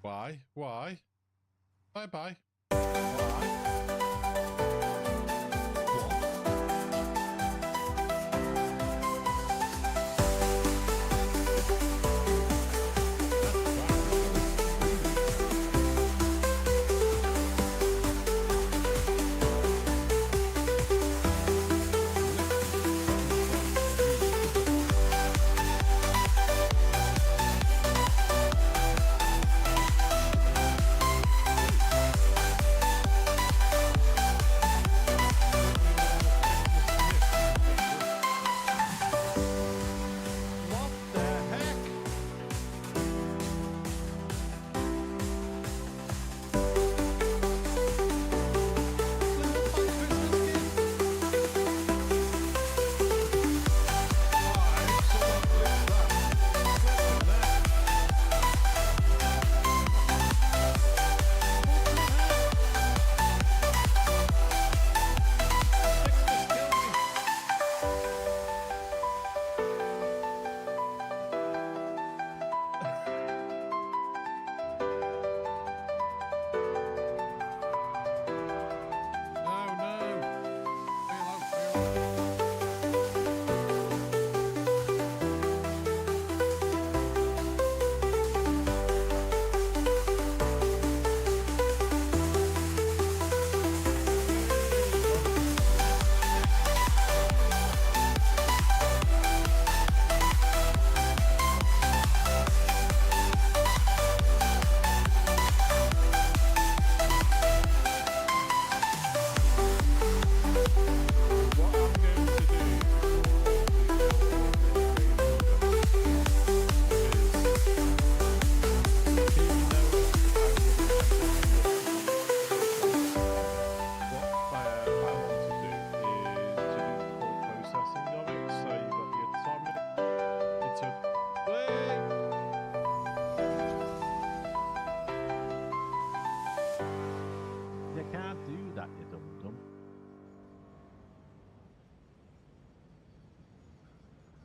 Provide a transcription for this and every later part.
Why? Why? Bye-bye. Why?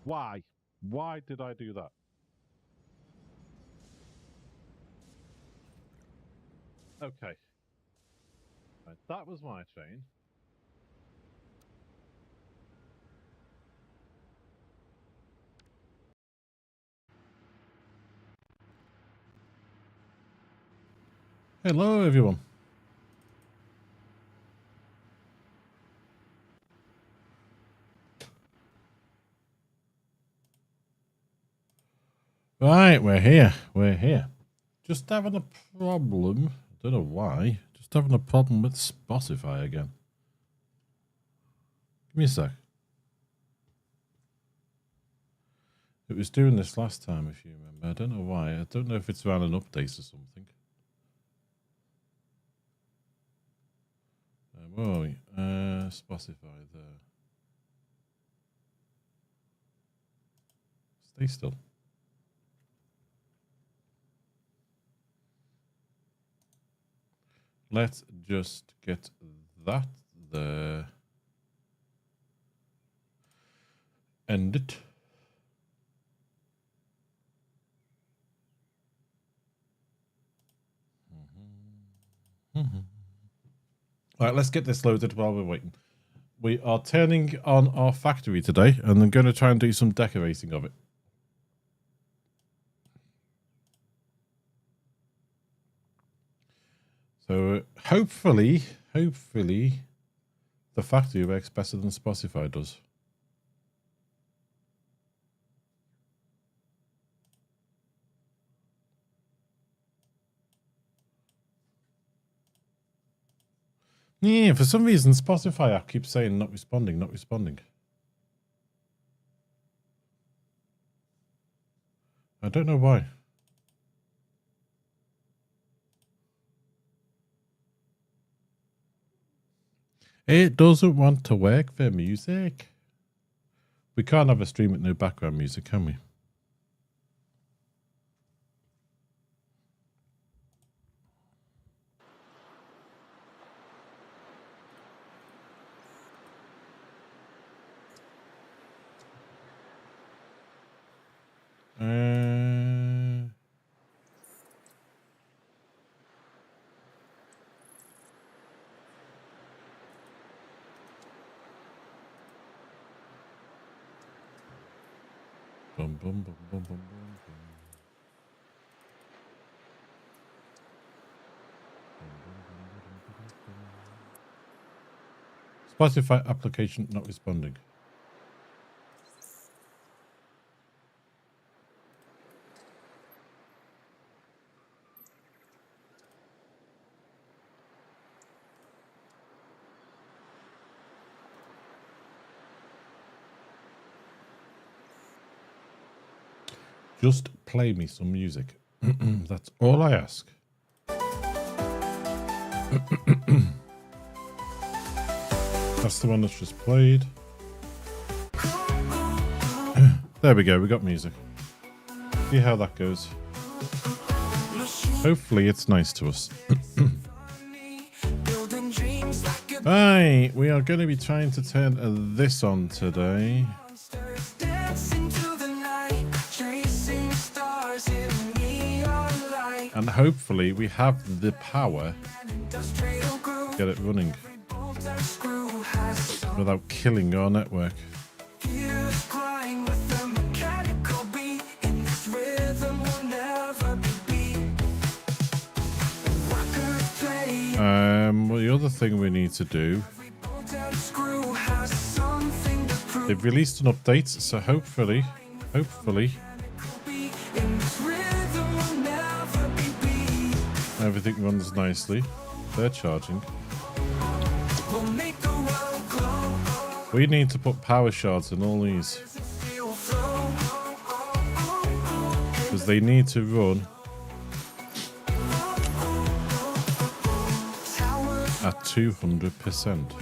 Why? Why did I do that? Okay. Right, that was my train. Hello, everyone. Right, we're here. We're here. Just having a problem. I don't know why. Just having a problem with Spotify again. Give me a sec. It was doing this last time, if you remember. I don't know why. I don't know if it's around an update or something. Where are we? Spotify there. Stay still. Let's just get that there. End it. Right, let's get this loaded while we're waiting. We are turning on our factory today, and I'm going to try and do some decorating of it. So hopefully, the factory works better than Spotify does. Yeah, for some reason, Spotify app keeps saying not responding, not responding. I don't know why. It doesn't want to work for music. We can't have a stream with no background music, can we? Bum, bum, bum, bum, bum, bum, bum. Spotify application not responding. Just play me some music. That's all I ask. That's the one that's just played. There we go, we got music. See how that goes. Hopefully it's nice to us. Right, we are going to be trying to turn this on today. And hopefully we have the power to get it running without killing our network. Well, the other thing we need to do, they've released an update, so hopefully everything runs nicely. They're charging. We need to put power shards in all these because they need to run at 200%.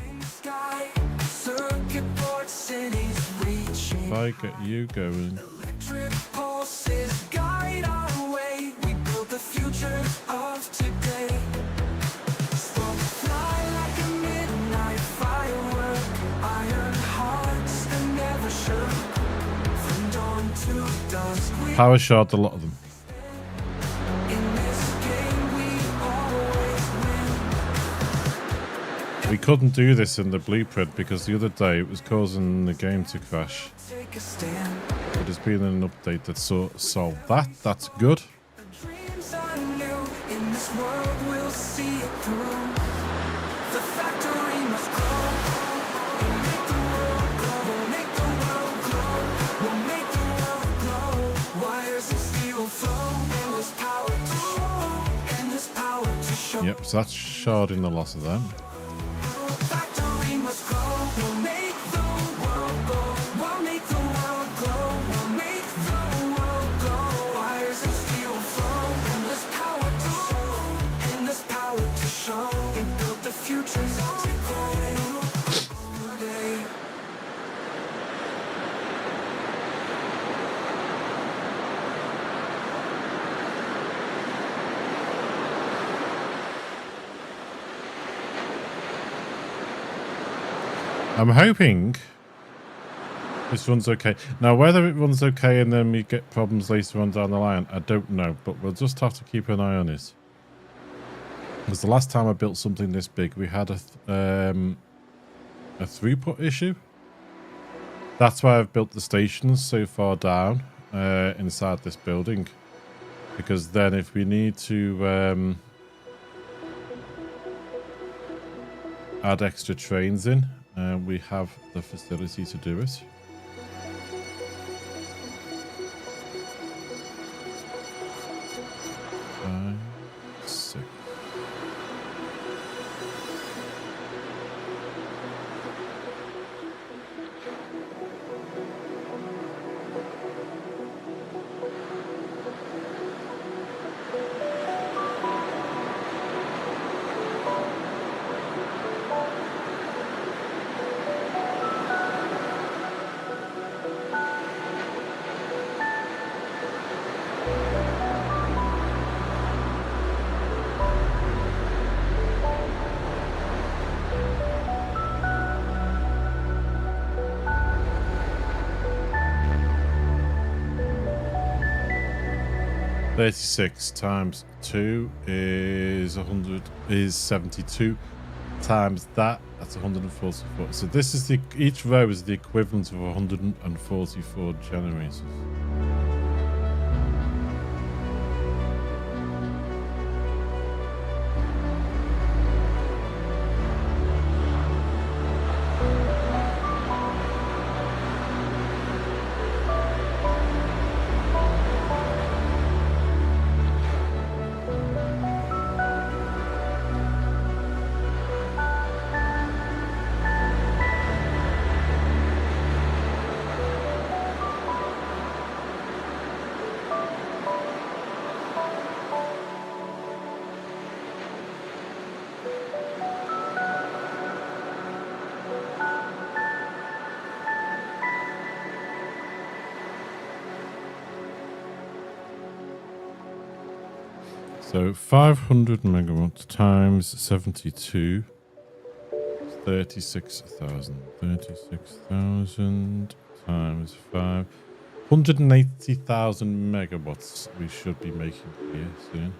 If I get you going. Power shard a lot of them. We couldn't do this in the blueprint because the other day it was causing the game to crash. But there's been an update that solved that. That's good. Yep, so that's sharding the loss of them. I'm hoping this runs okay. Now, whether it runs okay and then we get problems later on down the line, I don't know. But we'll just have to keep an eye on it. Because the last time I built something this big, we had a throughput issue. That's why I've built the stations so far down inside this building. Because then if we need to add extra trains in, we have the facility to do it. $36 times 2 is 72 times that's 144. So this is each row is the equivalent of 144 generators. So 500 megawatts times 72. 36,000. 36,000 times 5. 180,000 megawatts we should be making here soon.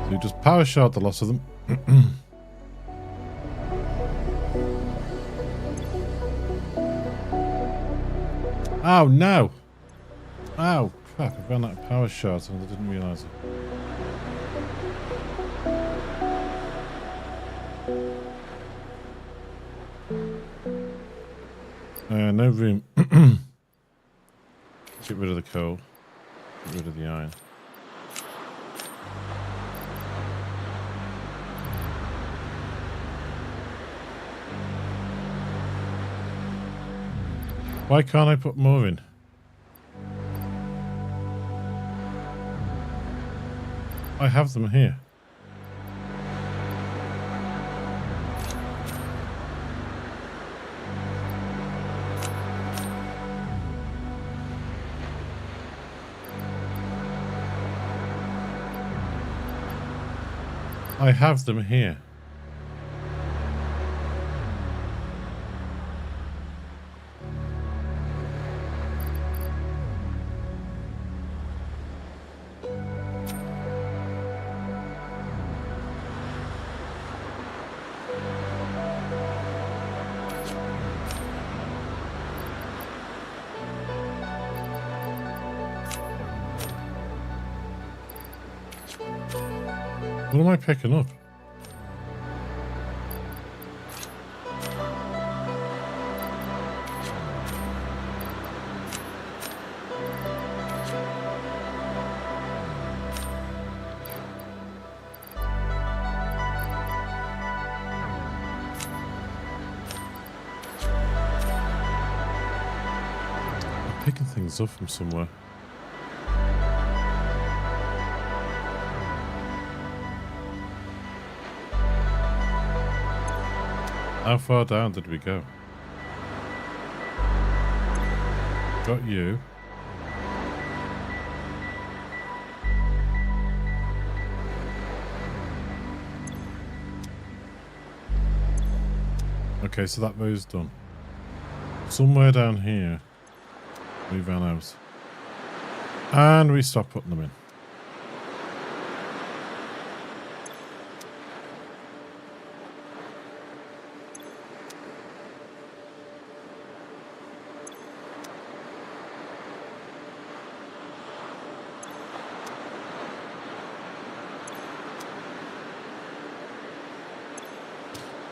So just power shard the loss of them. Oh no! Oh crap, I ran out of power shards and I didn't realise it. No room. Get rid of the coal. Get rid of the iron. Why can't I put more in? I have them here. I have them here. What am I picking up? I'm picking things up from somewhere. How far down did we go? Got you. Okay, so that row's done. Somewhere down here, we ran out. And we stopped putting them in.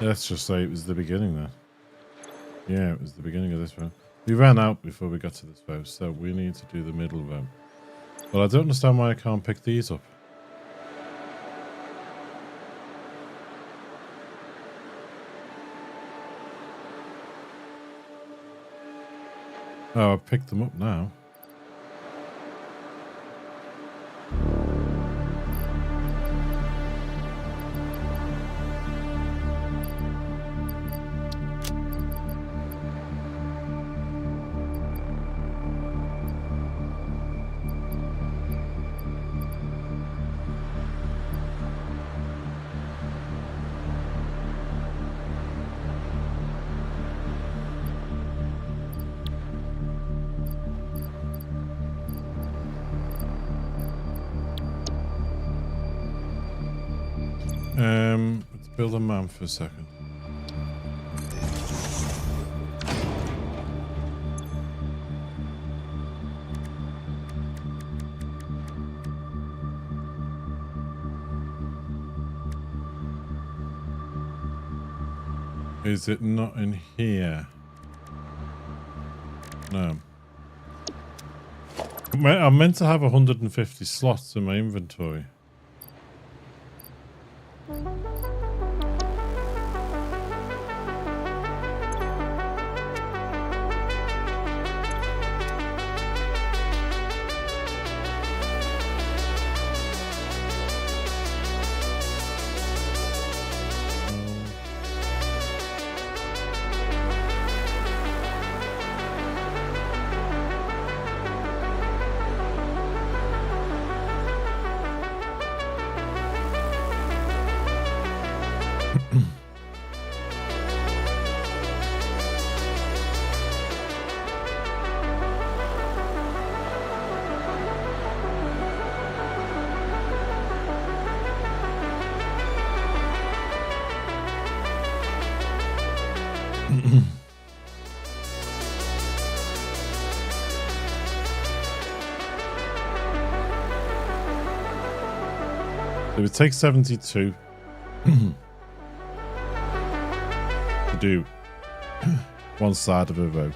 Let's just say it was the beginning then. Yeah, it was the beginning of this row. We ran out before we got to this row, so we need to do the middle row. But I don't understand why I can't pick these up. Oh, I've picked them up now. Let's build a man for a second. Is it not in here? No. I'm meant to have 150 slots in my inventory. It would take 72 to do one side of a row.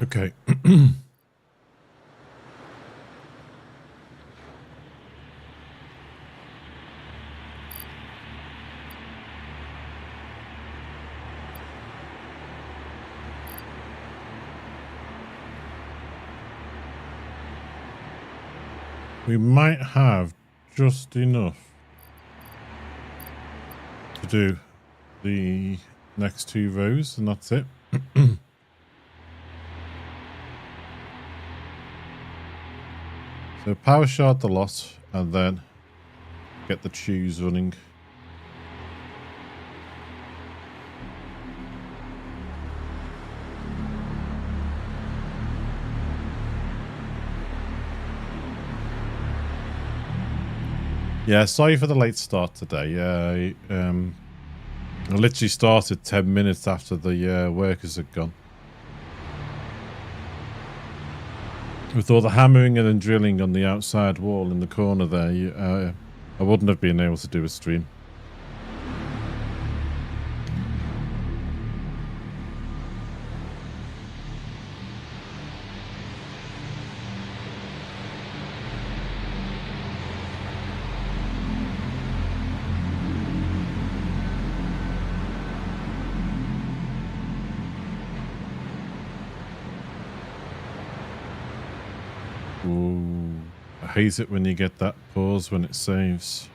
Okay. We might have just enough to do the next 2 rows, and that's it. So power shard the lot and then get the chews running. Yeah, sorry for the late start today. I literally started 10 minutes after the workers had gone. With all the hammering and then drilling on the outside wall in the corner there, I wouldn't have been able to do a stream. Ooh, I hate it when you get that pause when it saves.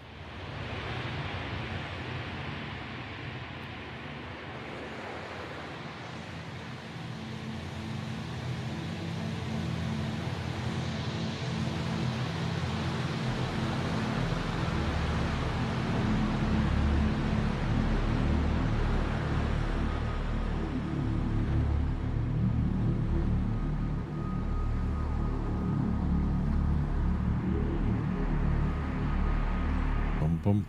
Bum, bum.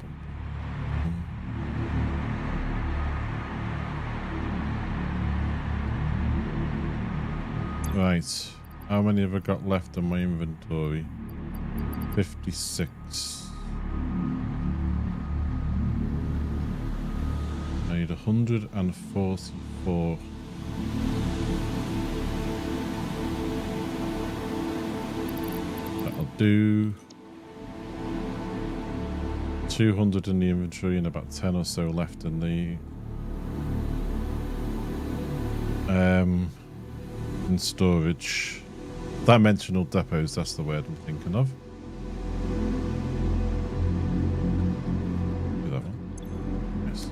Right, how many have I got left in my inventory? 56. I need 144. That'll do. 200 in the inventory and about 10 or so left in the in storage. Dimensional depots, that's the word I'm thinking of. Do that one. Yes.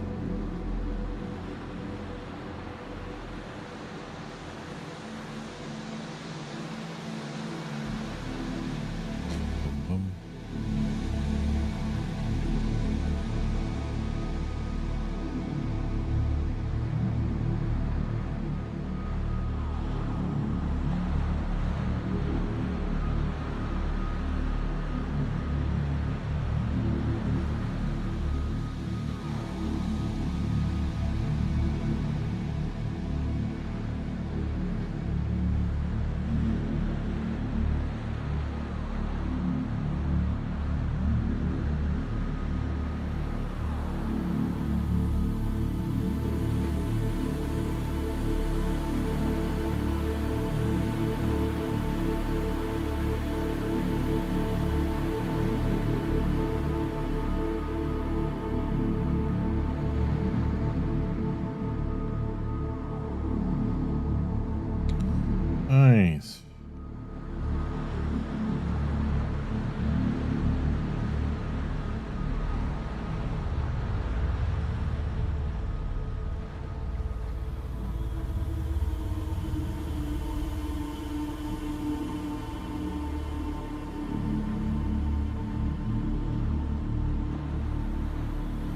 Nice.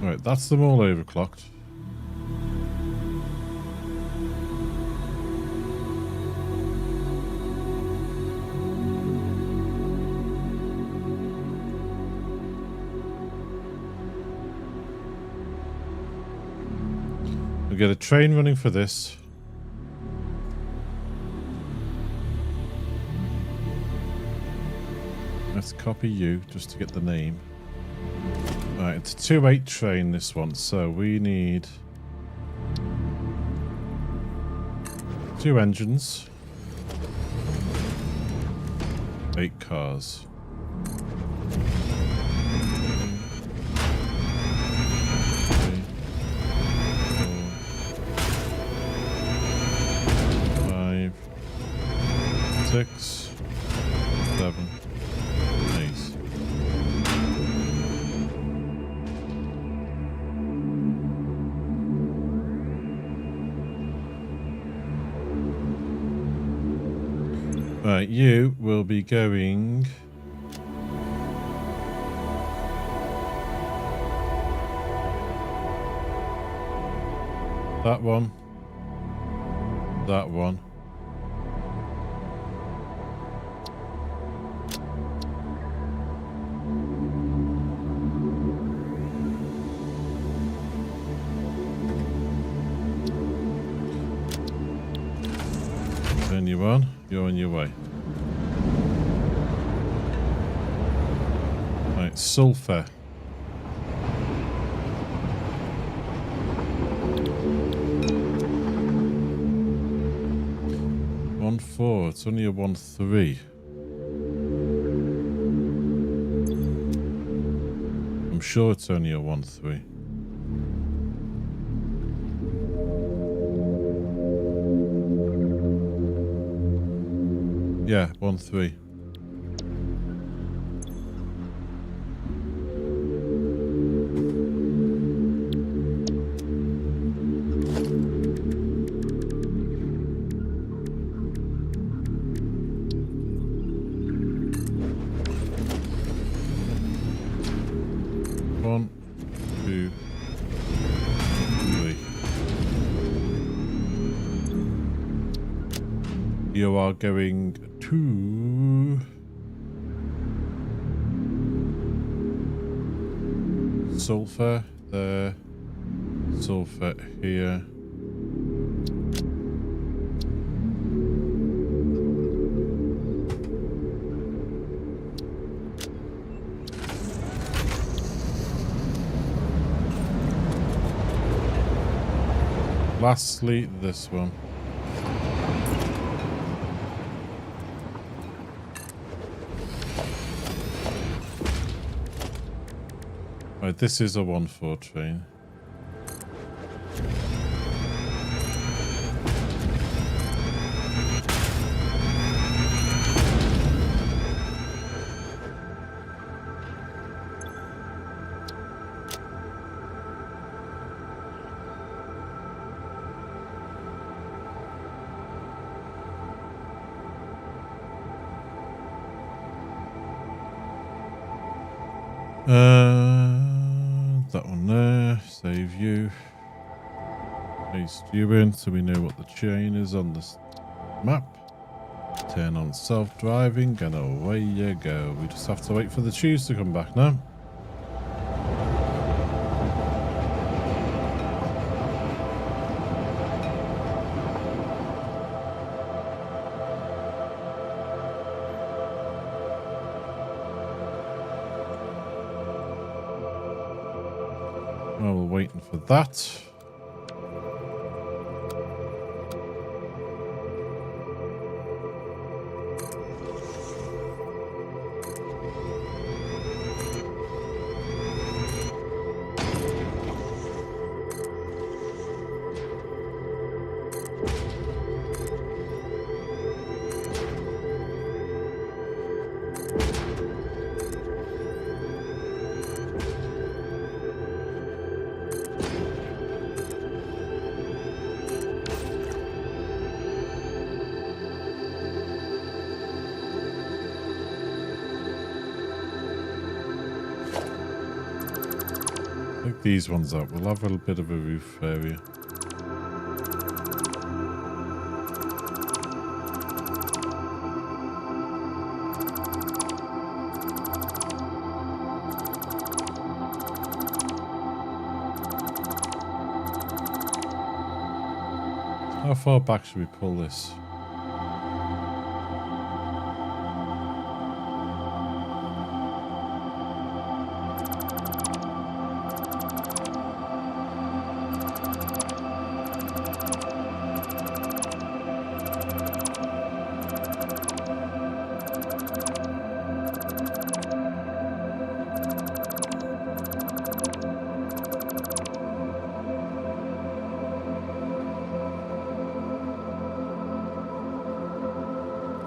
Right, that's them all overclocked. We get a train running for this. Let's copy you just to get the name. Right, it's a 2-8 train, this one, so we need 2 engines, 8 cars. Six, 7, 8. Right, you will be going that one, that one. Turn you on, you're on your way. Right, sulfur. One 4, it's only a 1 3. I'm sure it's only a 1 3. Yeah, 1 3. One, 2, 3. You are going to sulfur there, sulfur here. Lastly, this one. Right, this is a 1 4 train. That one there, save you. Paste you in so we know what the chain is on this map. Turn on self-driving and away you go. We just have to wait for the tubes to come back now. While we're waiting for that. Take these ones out. We'll have a little bit of a roof area. How far back should we pull this?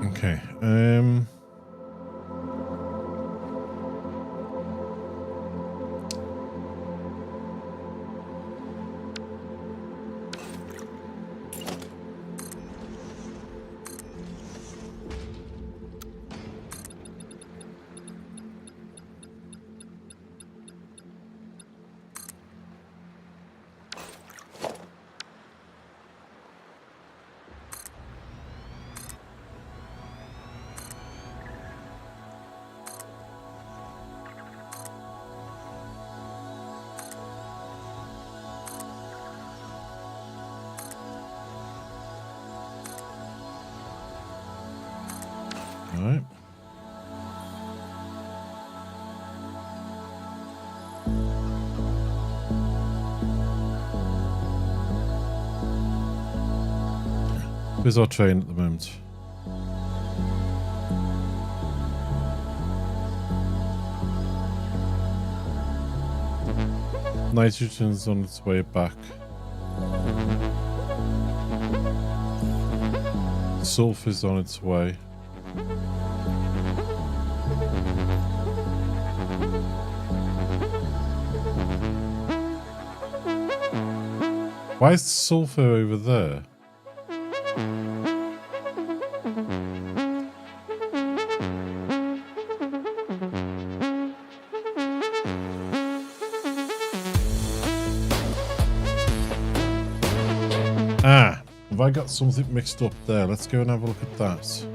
Okay, all right. Where's our train at the moment? Nitrogen's on its way back. Sulfur's on its way. Why is the sulfur over there? Ah, have I got something mixed up there? Let's go and have a look at that.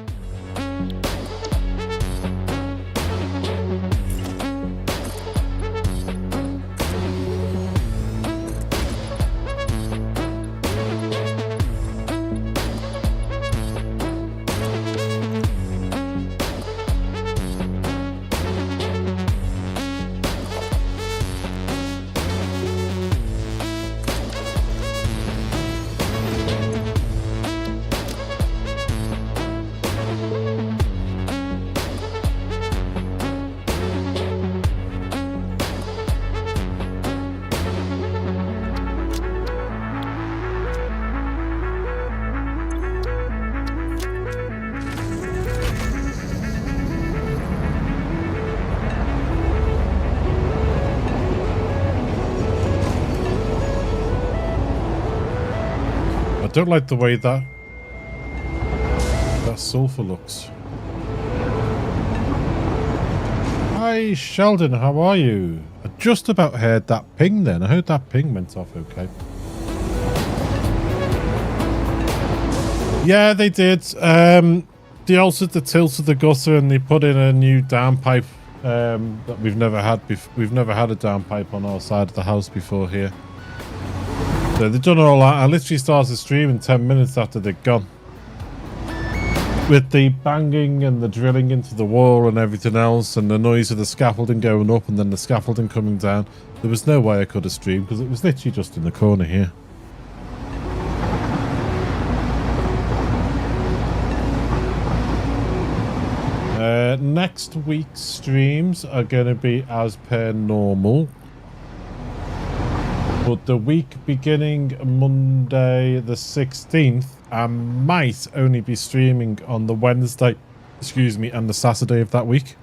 I don't like the way that sulfur looks. Hi Sheldon, how are you? I just about heard that ping then. I heard that ping went off okay. Yeah, they did. They altered the tilt of the gutter and they put in a new downpipe that we've never had. We've never had a downpipe on our side of the house before here. So they've done all that. I literally started streaming 10 minutes after they'd gone. With the banging and the drilling into the wall and everything else and the noise of the scaffolding going up and then the scaffolding coming down. There was no way I could have streamed because it was literally just in the corner here. Next week's streams are going to be as per normal. But the week beginning Monday the 16th, I might only be streaming on the Wednesday, and the Saturday of that week.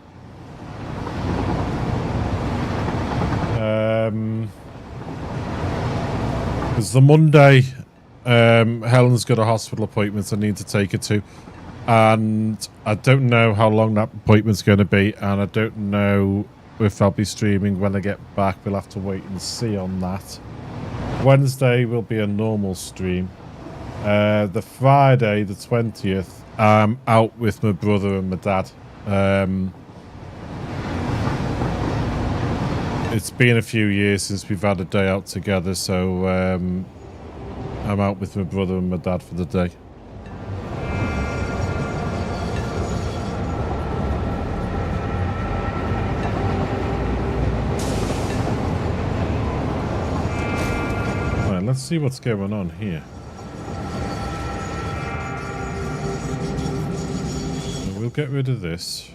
Because the Monday, Helen's got a hospital appointment I need to take her to. And I don't know how long that appointment's going to be. And I don't know if I'll be streaming when I get back. We'll have to wait and see on that. Wednesday will be a normal stream. The Friday, the 20th, I'm out with my brother and my dad. It's been a few years since we've had a day out together, so I'm out with my brother and my dad for the day. Right, let's see what's going on here. We'll get rid of this.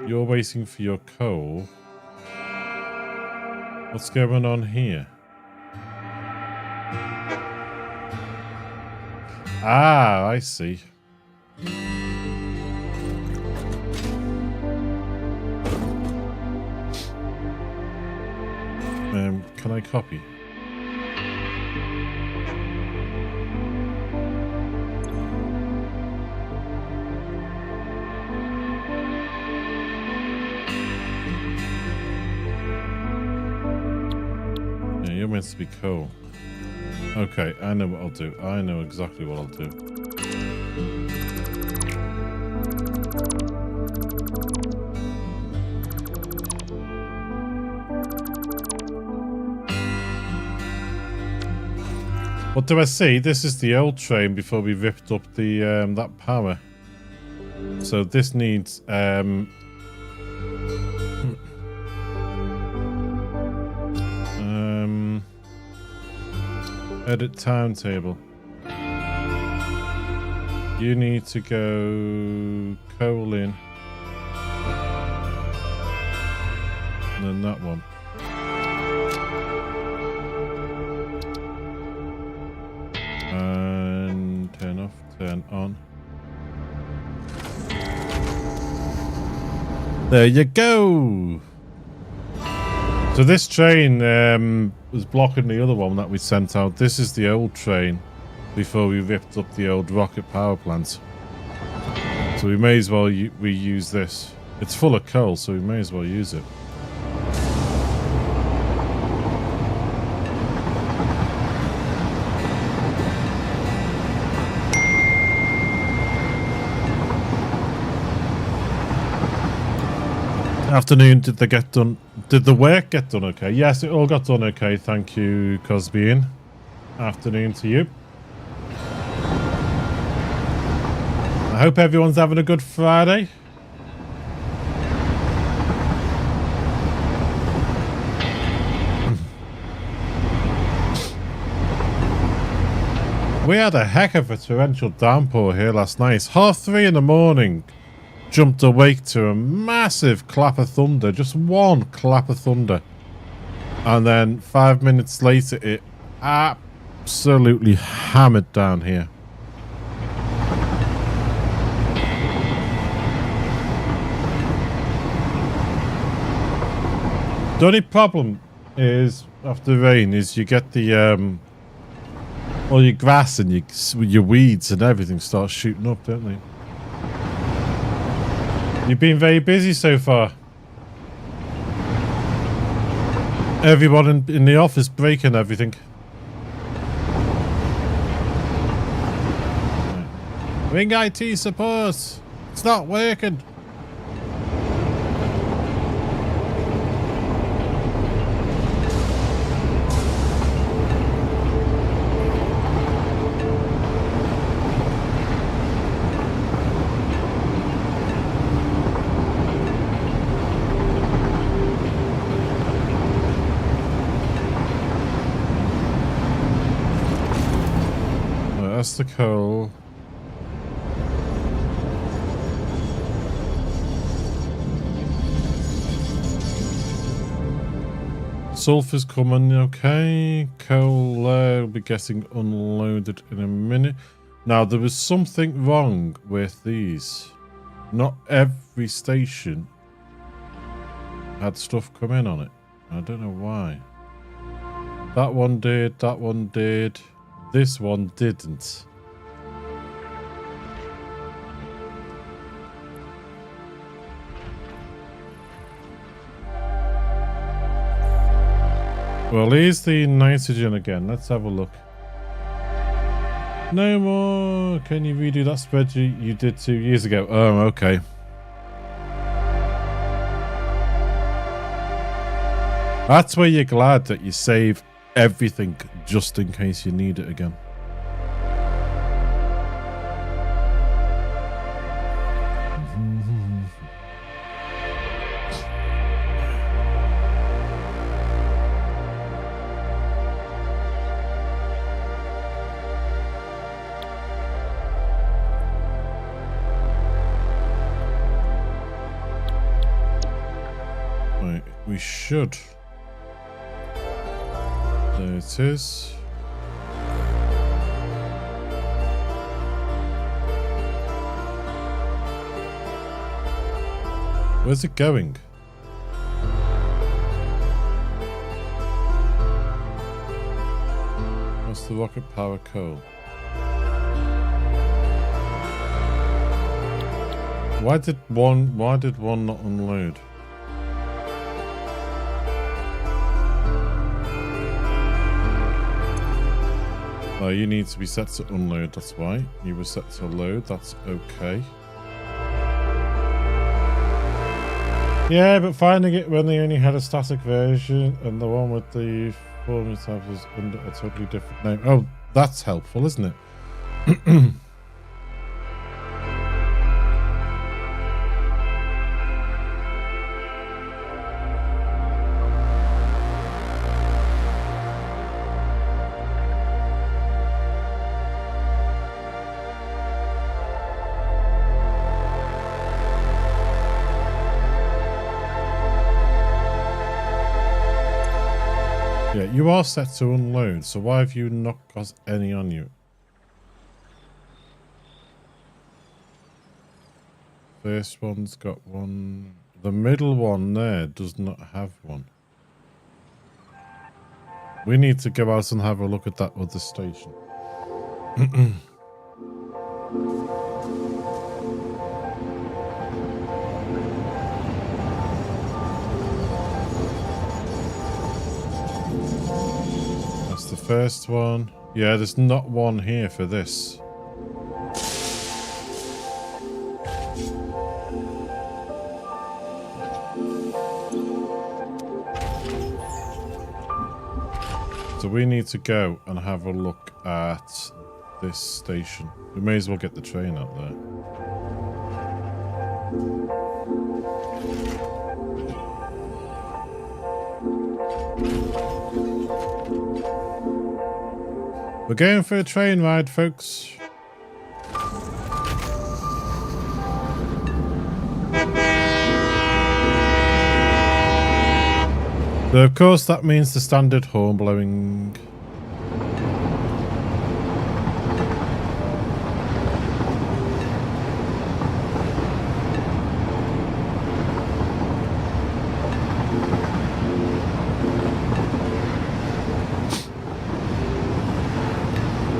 You're waiting for your coal. What's going on here? Ah, I see. Can I copy? You're meant to be coal. Okay, I know what I'll do. I know exactly what I'll do. What do I see? This is the old train before we ripped up the that power. So this needs edit timetable. You need to go coal in. And then that one. And turn off, turn on. There you go. So this train was blocking the other one that we sent out. This is the old train before we ripped up the old rocket power plant. So we may as well reuse this. It's full of coal, so we may as well use it. Afternoon, did they get done? Did the work get done okay? Yes, it all got done okay. Thank you, Cosbean. Afternoon to you. I hope everyone's having a good Friday. We had a heck of a torrential downpour here last night. It's 3:30 in the morning. Jumped awake to a massive clap of thunder, just one clap of thunder, and then 5 minutes later it absolutely hammered down here. The only problem is after rain is you get the all your grass and your weeds and everything starts shooting up, don't they? You've been very busy so far. Everyone in the office breaking everything. Ring IT support. It's not working. That's the coal. Sulphur's coming, okay. Coal will be getting unloaded in a minute. Now, there was something wrong with these. Not every station had stuff come in on it. I don't know why. That one did, that one did. This one didn't. Well, here's the nitrogen again. Let's have a look. No more. Can you redo that spreadsheet you did 2 years ago? Oh, okay. That's where you're glad that you save everything just in case you need it again. Right, we should. There it is. Where's it going? What's the rocket power coal? Why did one not unload? Oh, you need to be set to unload, that's why. You were set to load, that's okay. Yeah, but finding it when they only had a static version and the one with the formula tab was under a totally different name. Oh, that's helpful, isn't it? Yeah, you are set to unload, so why have you not got any on you? First one's got one. The middle one there does not have one. We need to go out and have a look at that other station. The first one. Yeah, there's not one here for this. So we need to go and have a look at this station. We may as well get the train out there. We're going for a train ride, folks. So of course that means the standard horn blowing.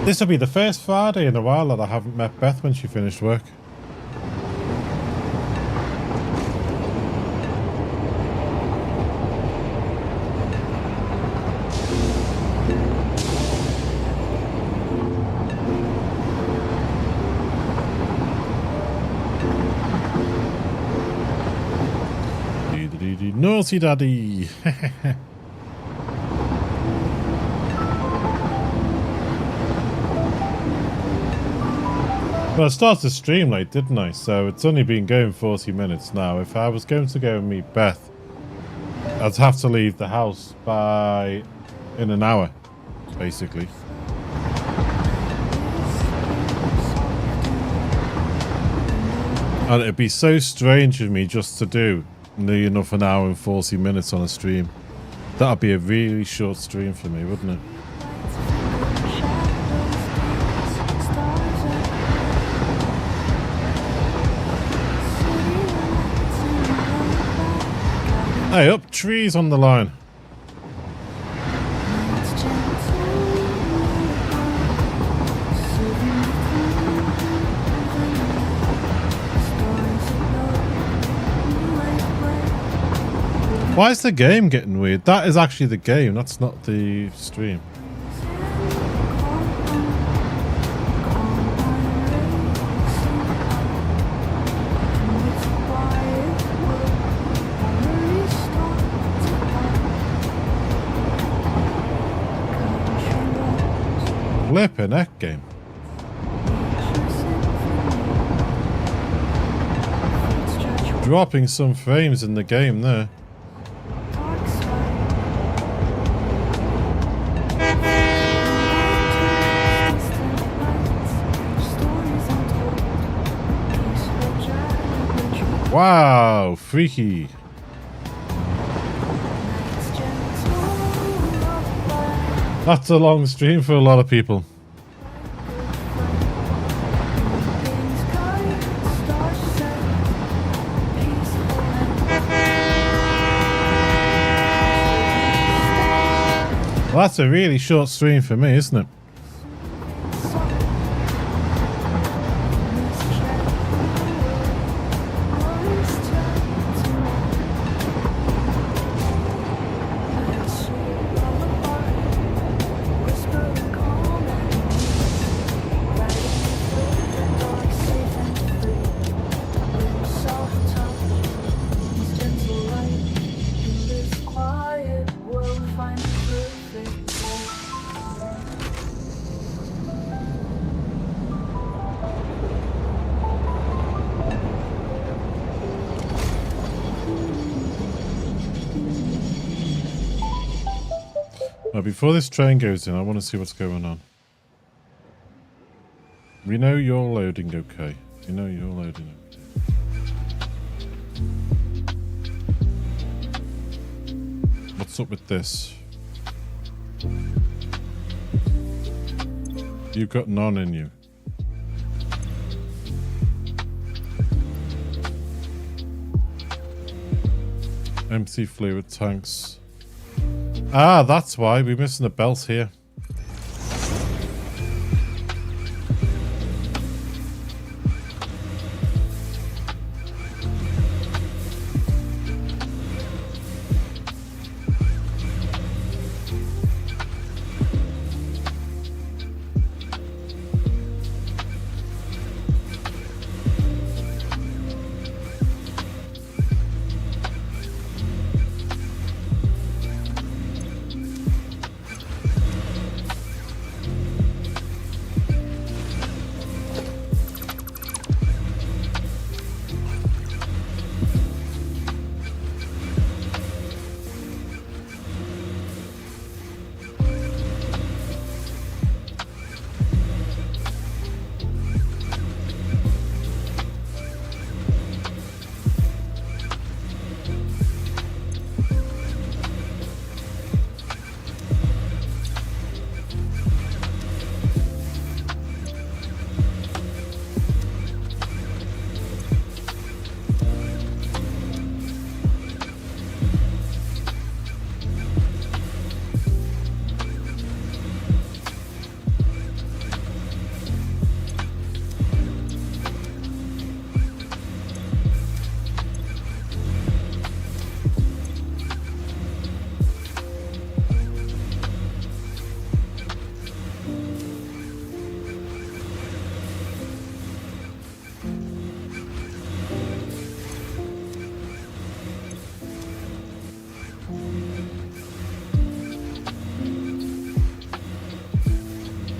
This will be the first Friday in a while that I haven't met Beth when she finished work. Naughty daddy. Well, I started the stream late, didn't I? So it's only been going 40 minutes now. If I was going to go and meet Beth, I'd have to leave the house in an hour, basically. And it'd be so strange of me just to do nearly enough an hour and 40 minutes on a stream. That'd be a really short stream for me, wouldn't it? Hey, up trees on the line. Why is the game getting weird? That is actually the game. That's not the stream. Flippin' heck game. Dropping some frames in the game there. Wow, freaky. That's a long stream for a lot of people. Well, that's a really short stream for me, isn't it? Before this train goes in, I want to see what's going on. We know you're loading okay. We know you're loading okay. What's up with this? You've got none in you. Empty fluid tanks. Ah, that's why we're missing the belt here.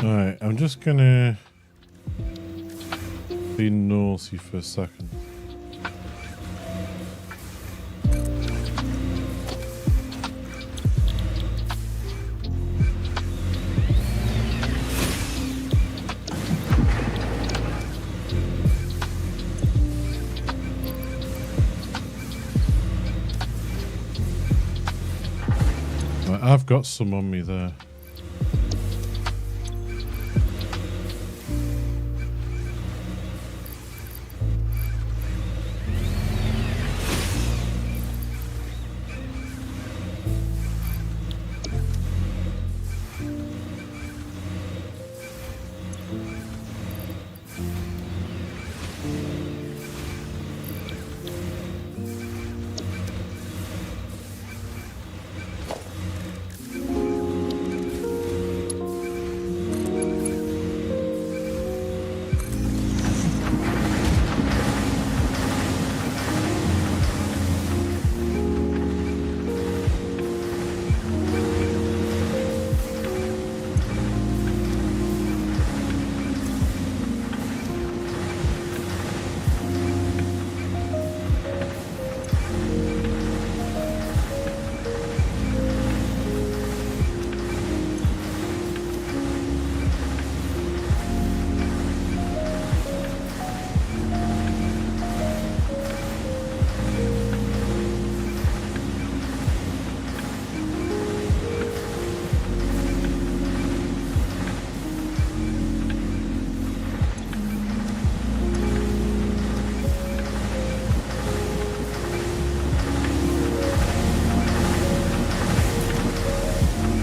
Alright, I'm just gonna be naughty for a second. Right, I've got some on me there.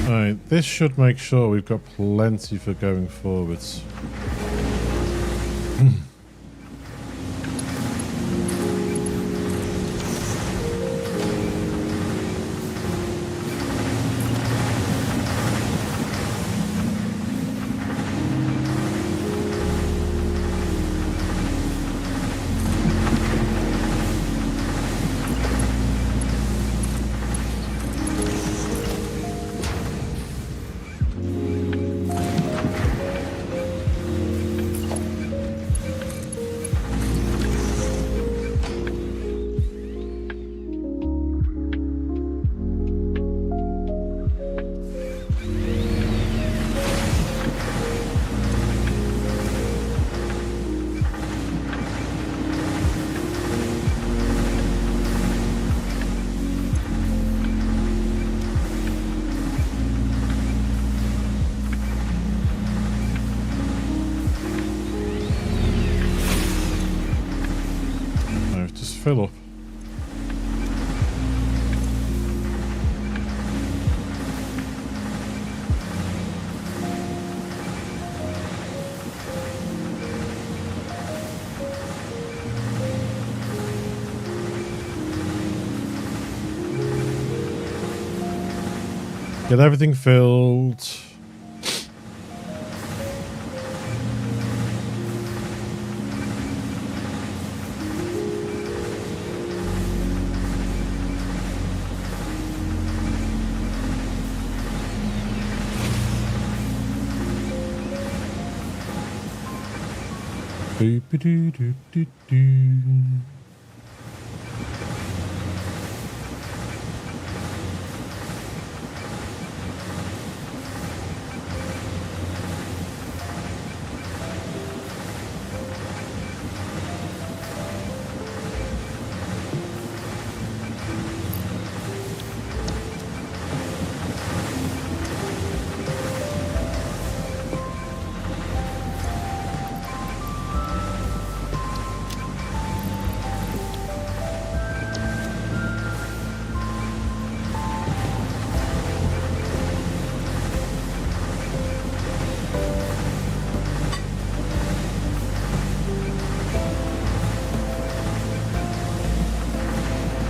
Right, this should make sure we've got plenty for going forwards. Fill up. Get everything filled.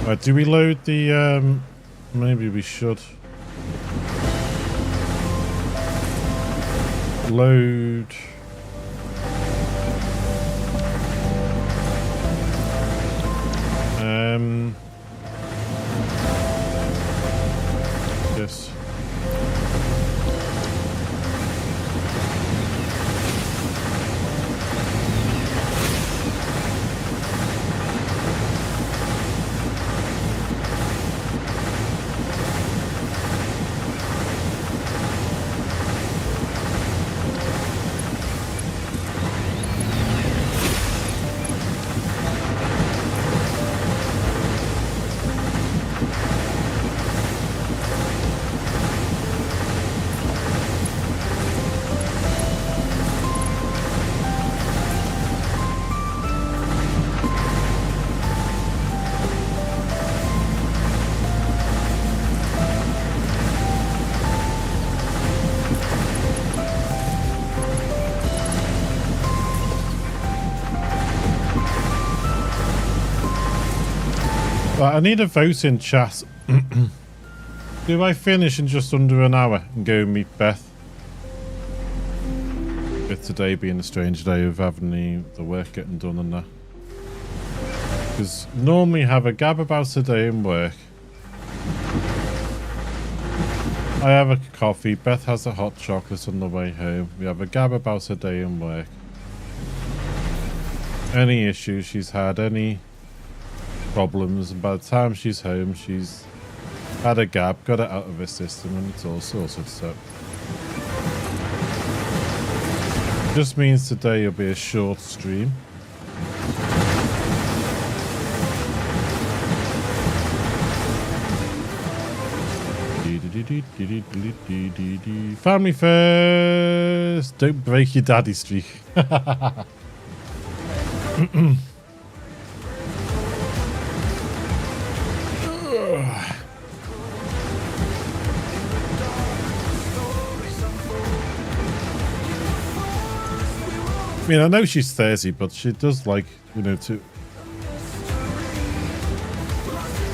Right, do we load the, maybe we should. Load. Yes. Right, I need a vote in chat. Do I finish in just under an hour and go meet Beth? With today being a strange day of having the work getting done and that. Because normally have a gab about a day in work. I have a coffee, Beth has a hot chocolate on the way home. We have a gab about a day in work. Any issues she's had, any problems, and by the time she's home she's had a gab, got it out of her system, and it's all sorted. So just means today will be a short stream. Family first, don't break your daddy streak. I mean, I know she's 30, but she does like, you know, to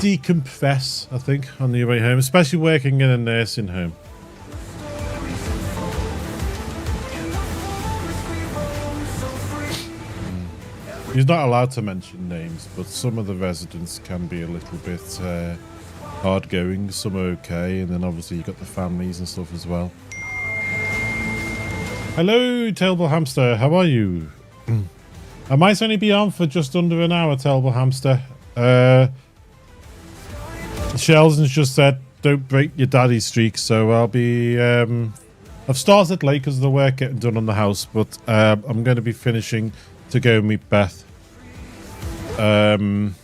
decompress, I think, on the way home, especially working in a nursing home. He's not allowed to mention names, but some of the residents can be a little bit hard going. Some are okay, and then obviously you've got the families and stuff as well. Hello, Terrible Hamster. How are you? I might only be on for just under an hour, Terrible Hamster. Sheldon's just said, don't break your daddy streak, so I'll be... I've started late because of the work getting done on the house, but I'm going to be finishing to go meet Beth. And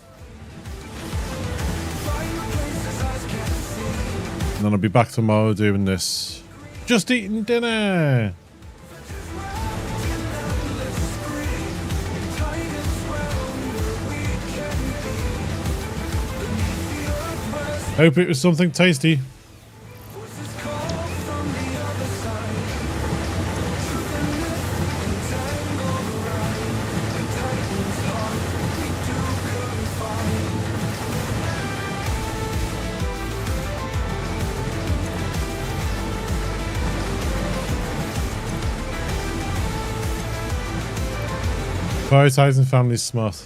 then I'll be back tomorrow doing this. Just eating dinner! Hope it was something tasty. Prioritizing family is smart.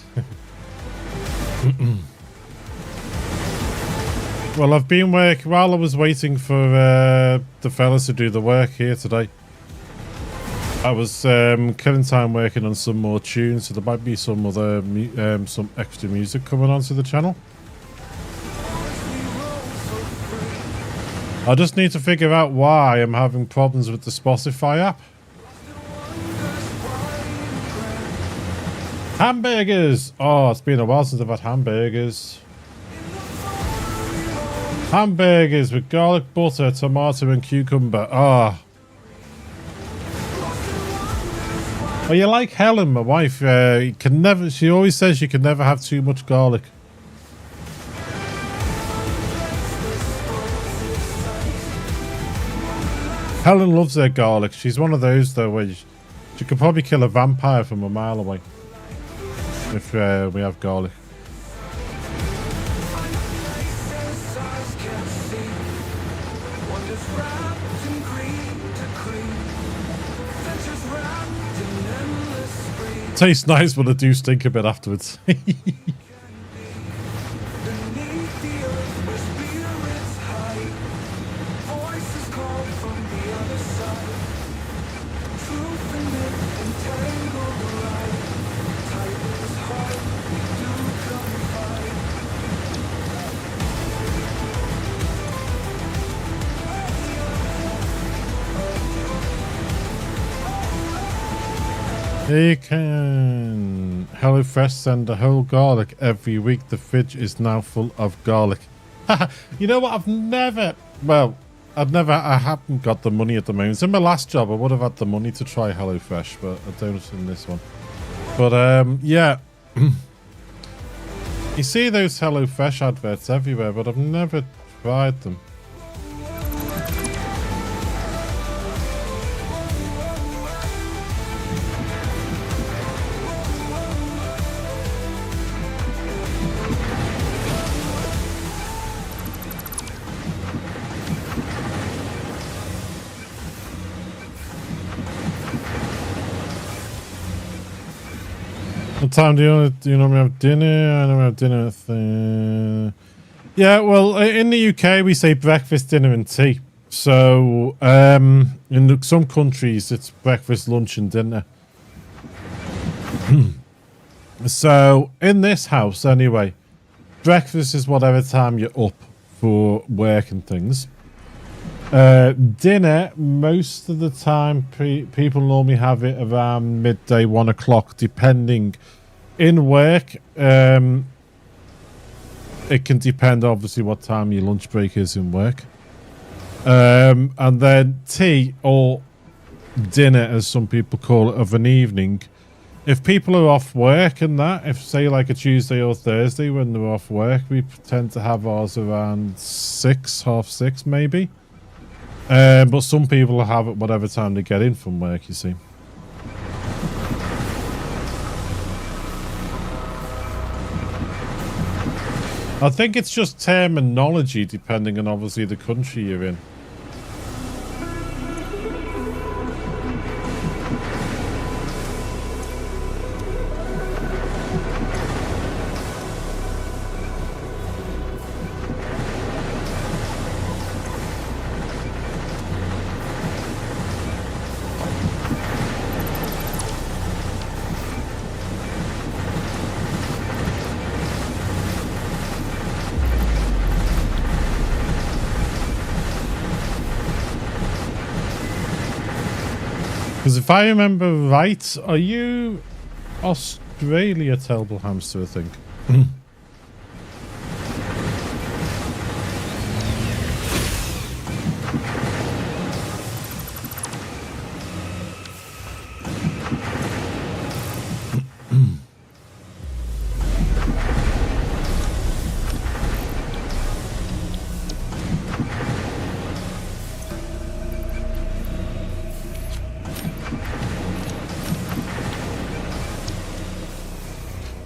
Well, I've been working while I was waiting for the fellas to do the work here today. I was killing time working on some more tunes, so there might be some other some extra music coming onto the channel. I just need to figure out why I'm having problems with the Spotify app. Hamburgers! Oh, it's been a while since I've had hamburgers. Hamburgers with garlic butter, tomato and cucumber. Ah. Oh. Well, you like Helen, my wife. You can never. She always says you can never have too much garlic. Helen loves her garlic. She's one of those though where she could probably kill a vampire from a mile away if we have garlic. Tastes nice, but I do stink a bit afterwards. You can HelloFresh send a whole garlic every week. The fridge is now full of garlic. You know what? I haven't got the money at the moment. In my last job, I would have had the money to try HelloFresh, but I don't in this one. But yeah, you see those HelloFresh adverts everywhere, but I've never tried them. What time do you normally have dinner? I normally have dinner at yeah, well, in the UK we say breakfast, dinner and tea. So in some countries it's breakfast, lunch and dinner. So in this house anyway, breakfast is whatever time you're up for work and things. Dinner, most of the time people normally have it around midday, 1 o'clock, depending. In work, it can depend obviously what time your lunch break is in work. And then tea, or dinner as some people call it, of an evening. If people are off work and that, if say like a Tuesday or Thursday when they're off work, we tend to have ours around 6, half 6 maybe. But some people have it whatever time they get in from work, you see. I think it's just terminology depending on obviously the country you're in. Because if I remember right, are you Australia, Terrible Hamster, I think?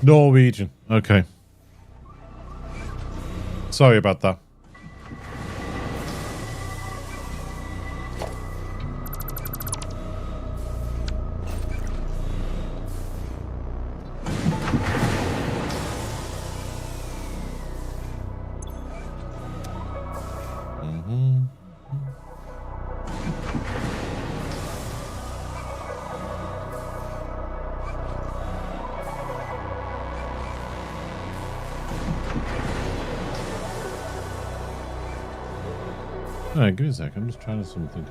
Norwegian. Okay. Sorry about that. Alright, give me a sec. I'm just trying to something.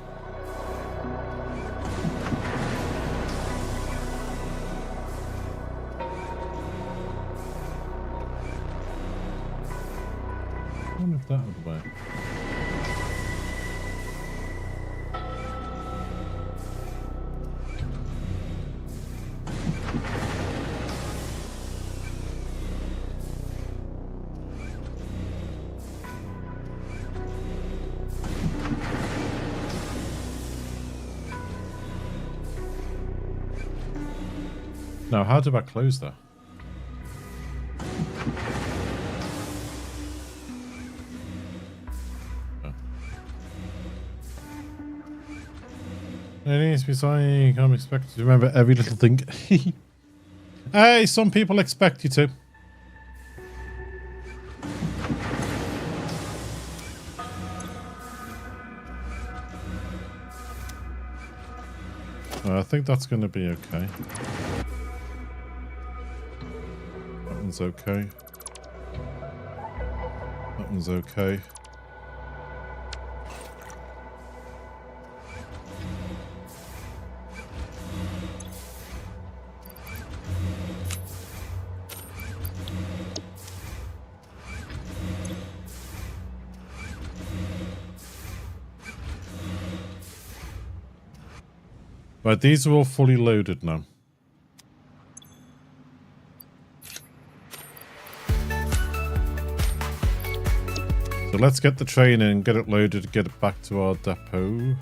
I wonder if that would work. Now, how do I close that? Oh. It needs to be something you can't expect to remember every little thing. Hey, some people expect you to. I think that's going to be okay. That one's okay. That one's okay. Right, these are all fully loaded now. So let's get the train in, get it loaded, get it back to our depot.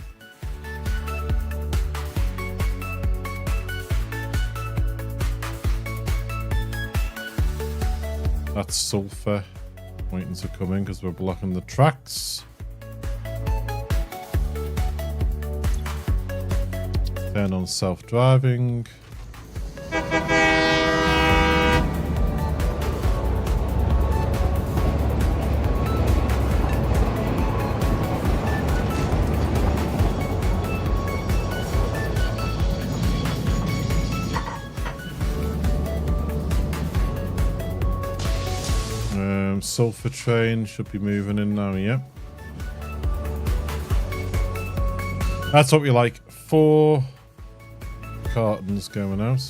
That's sulfur waiting to come in because we're blocking the tracks. Turn on self-driving. Sulfur train should be moving in now, yeah. That's what we like. 4 cartons going out.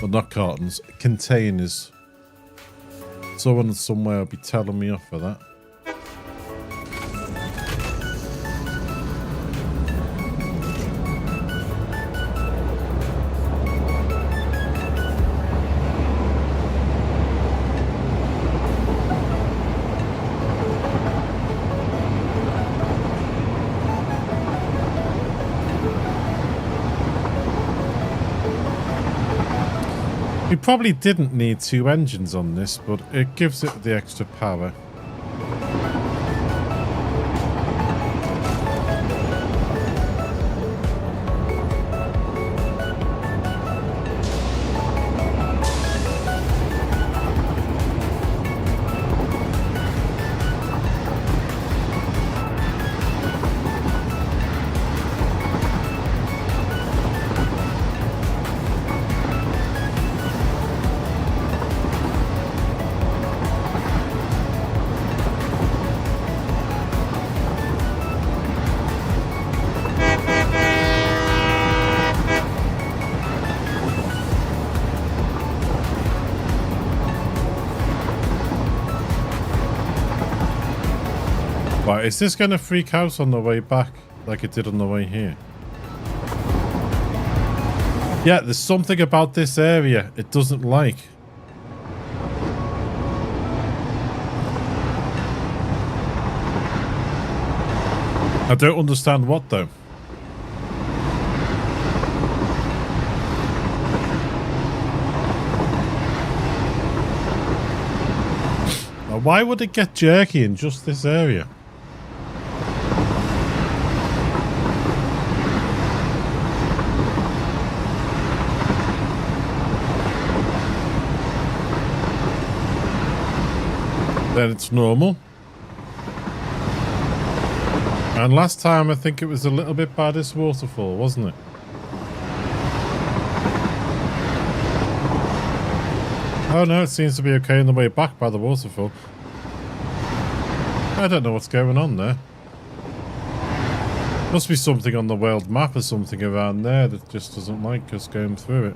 Well, not cartons, containers. Someone somewhere will be telling me off for that. We probably didn't need 2 engines on this, but it gives it the extra power. Right, is this going to freak out on the way back like it did on the way here? Yeah, there's something about this area it doesn't like. I don't understand what though. Now, why would it get jerky in just this area? Then it's normal. And last time I think it was a little bit by this waterfall, wasn't it? Oh no, it seems to be okay on the way back by the waterfall. I don't know what's going on there. Must be something on the world map or something around there that just doesn't like us going through it.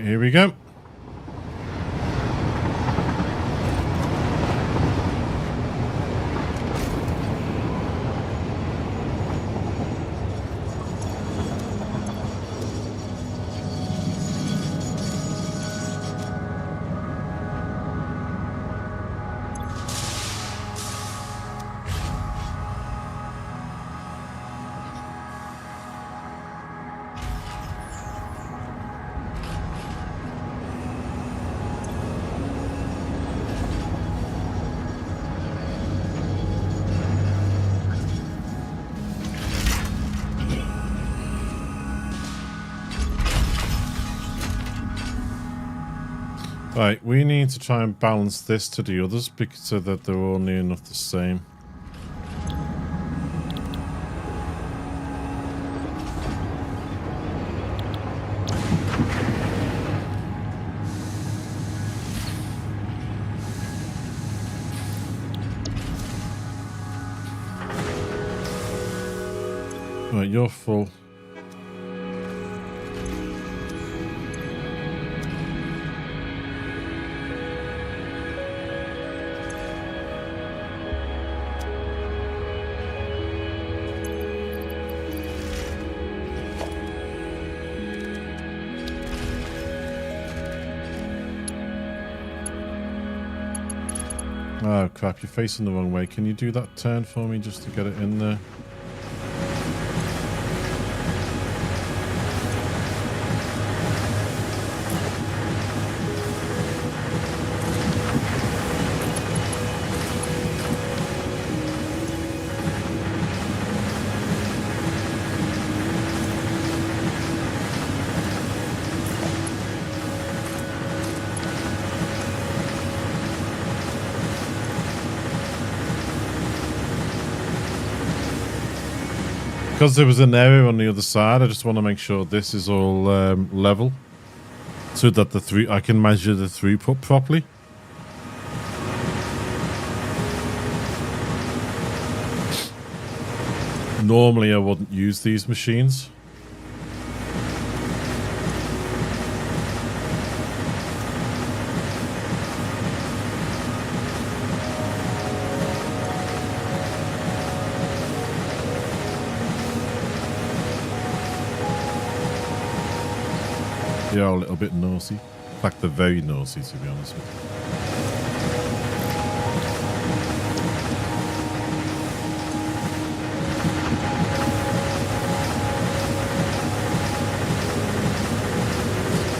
Here we go. Right, we need to try and balance this to the others because so that they're all near enough the same. Right, you're full. Oh crap, you're facing the wrong way. Can you do that turn for me just to get it in there? Because there was an error on the other side, I just want to make sure this is all level, so that I can measure the throughput properly. Normally I wouldn't use these machines. They are a little bit nosy. In fact, they're very nosy, to be honest with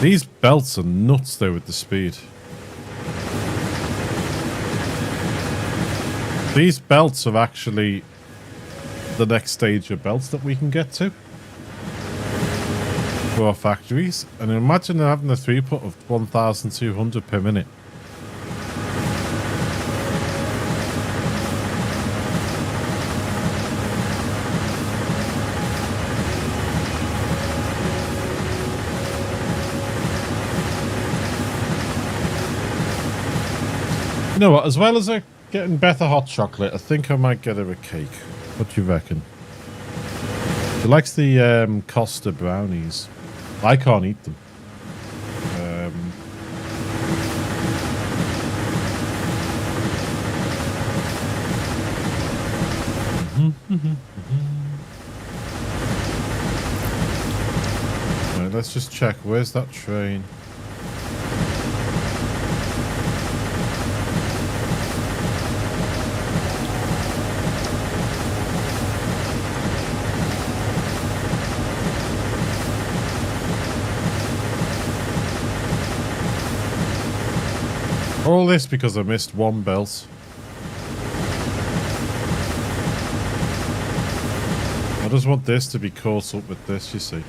you. These belts are nuts though with the speed. These belts are actually the next stage of belts that we can get to for our factories. And imagine having a throughput of 1,200 per minute. You know what, as well as getting better hot chocolate, I think I might get her a cake. What do you reckon? She likes the Costa brownies. I can't eat them. Right, let's just check. Where's that train? All this because I missed one belt. I just want this to be caught up with this, you see.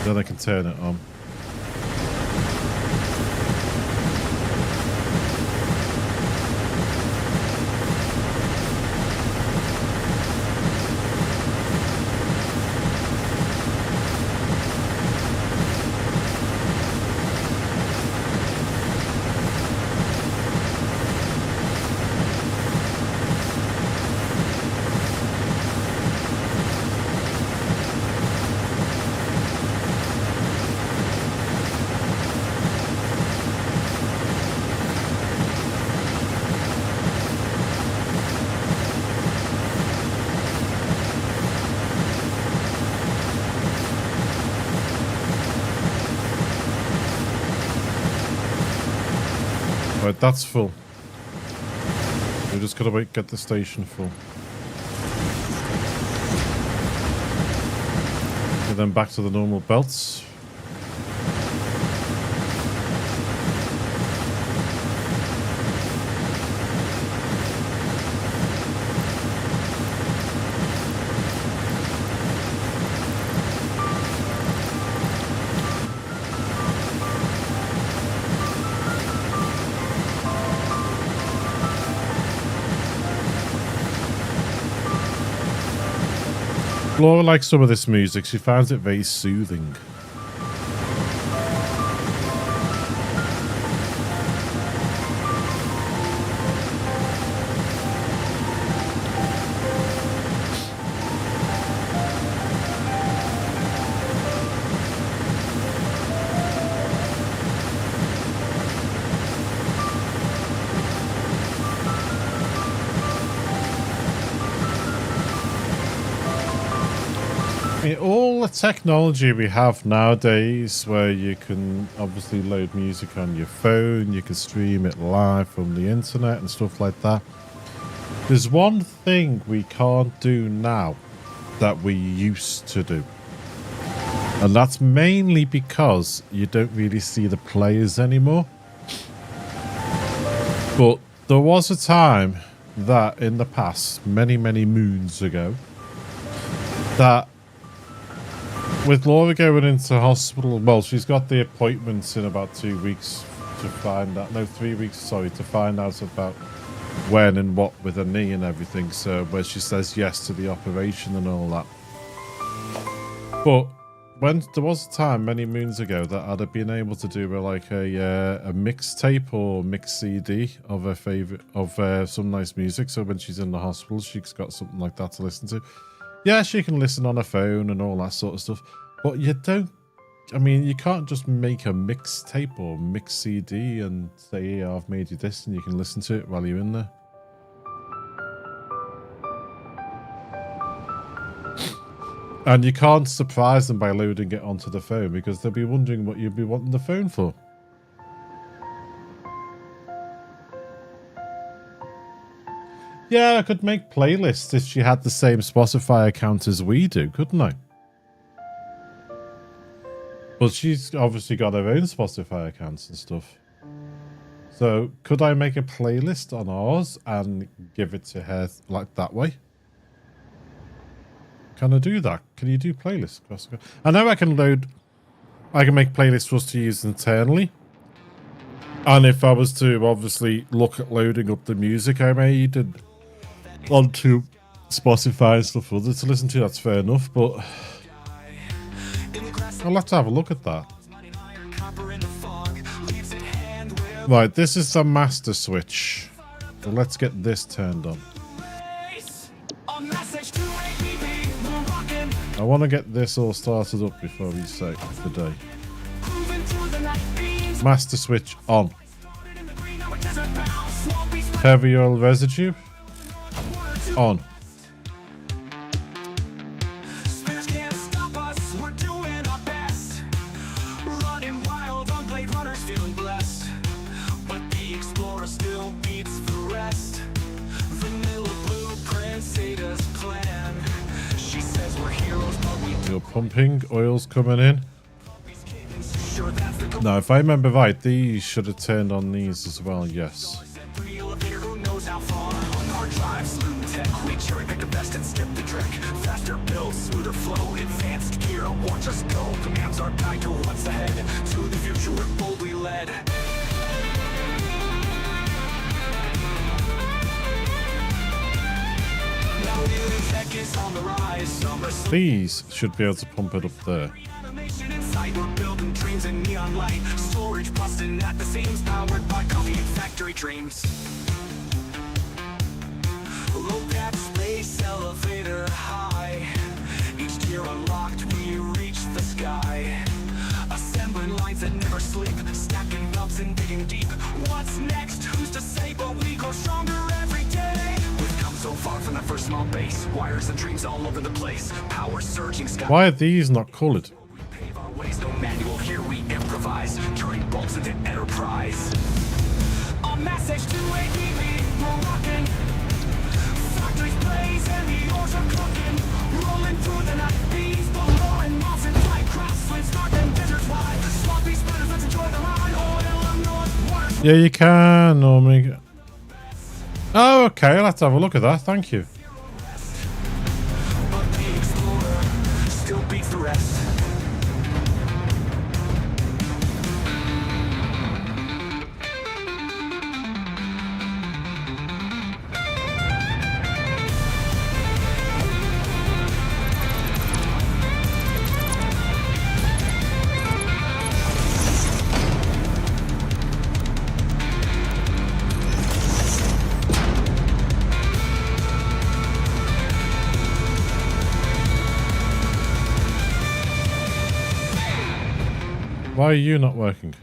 Then I can turn it on. Right, that's full. We're just gotta wait, get the station full. And then back to the normal belts. Laura likes some of this music. She finds it very soothing. All the technology we have nowadays, where you can obviously load music on your phone, you can stream it live from the internet and stuff like that. There's one thing we can't do now that we used to do. And that's mainly because you don't really see the players anymore. But there was a time that in the past, many, many moons ago, that with Laura going into hospital, well, she's got the appointments in about 2 weeks to find out, no, 3 weeks, sorry, to find out about when and what with her knee and everything. So where she says yes to the operation and all that. But when there was a time many moons ago that I'd have been able to do like a mixtape or mix CD of her favorite of some nice music. So when she's in the hospital, she's got something like that to listen to. Yeah, she can listen on her phone and all that sort of stuff. But you don't. I mean, you can't just make a mixtape or mix CD and say, "Yeah, I've made you this," and you can listen to it while you're in there. And you can't surprise them by loading it onto the phone because they'll be wondering what you'd be wanting the phone for. Yeah, I could make playlists if she had the same Spotify account as we do, couldn't I? But she's obviously got her own Spotify accounts and stuff. So could I make a playlist on ours and give it to her like that way? Can I do that? Can you do playlists? I know I can make playlists for us to use internally. And if I was to obviously look at loading up the music I made and onto Spotify and stuff for others to listen to, that's fair enough, but I'll have to have a look at that. Right, this is the master switch. So let's get this turned on. I want to get this all started up before we say the day. Master switch on. Heavy oil residue on. Pumping, oil's coming in. Now, if I remember right, these should have turned on these as well, yes. These should be able to pump it up there. Storage busting at the seams, powered by factory dreams. Low gap space elevator high. Each tier unlocked, we reach the sky. Assembling lines that never sleep, stacking nubs and digging deep. What's next? Who's to say? But we grow stronger every day. We've come so far from that first small base. Wires and dreams all over the place. Power surging sky. Why are these not colored? We pave our ways, no manual here, we improvise. Turning bolts into enterprise. A message to ADB, we're rocking. Factories blaze and the ores are cooking. Rolling through the night, bees below and moss and flight. Grasslands dark and deserts wide. Sloppy spinners, let's enjoy the ride. Oil and north water. Yeah, you can normally. Oh, okay, let's have a look at that. Thank you. But the explorer still beats the rest. Why are you not working?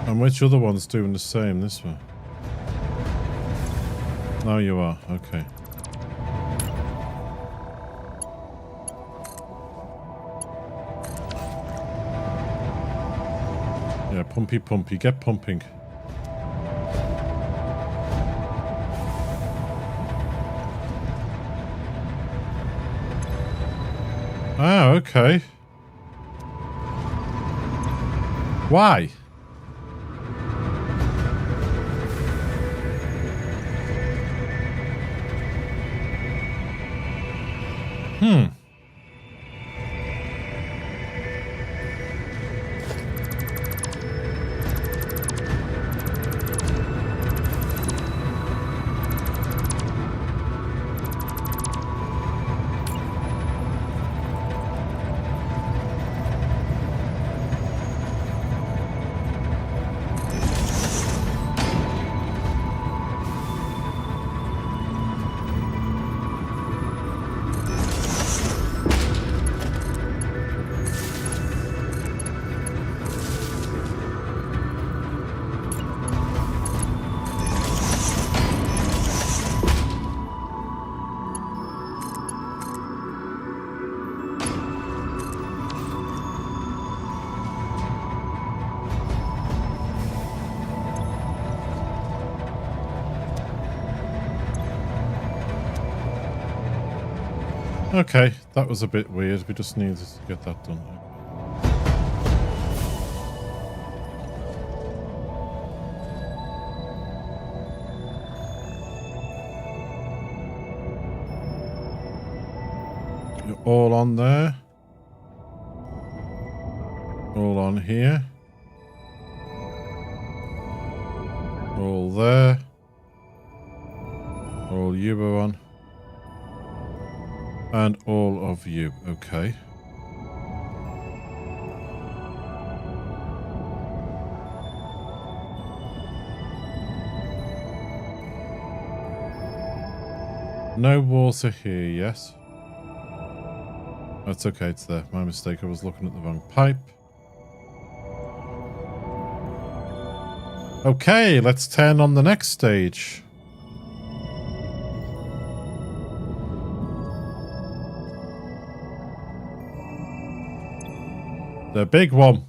And which other one's doing the same? This one? Oh, you are. Okay. Yeah, pumpy, pumpy. Get pumping. Ah, okay. Why? Okay, that was a bit weird. We just needed to get that done. You're all on there. All on here. All there. All you are on. And all of you. Okay. No water here, yes. That's okay, it's there. My mistake, I was looking at the wrong pipe. Okay, let's turn on the next stage. The big one.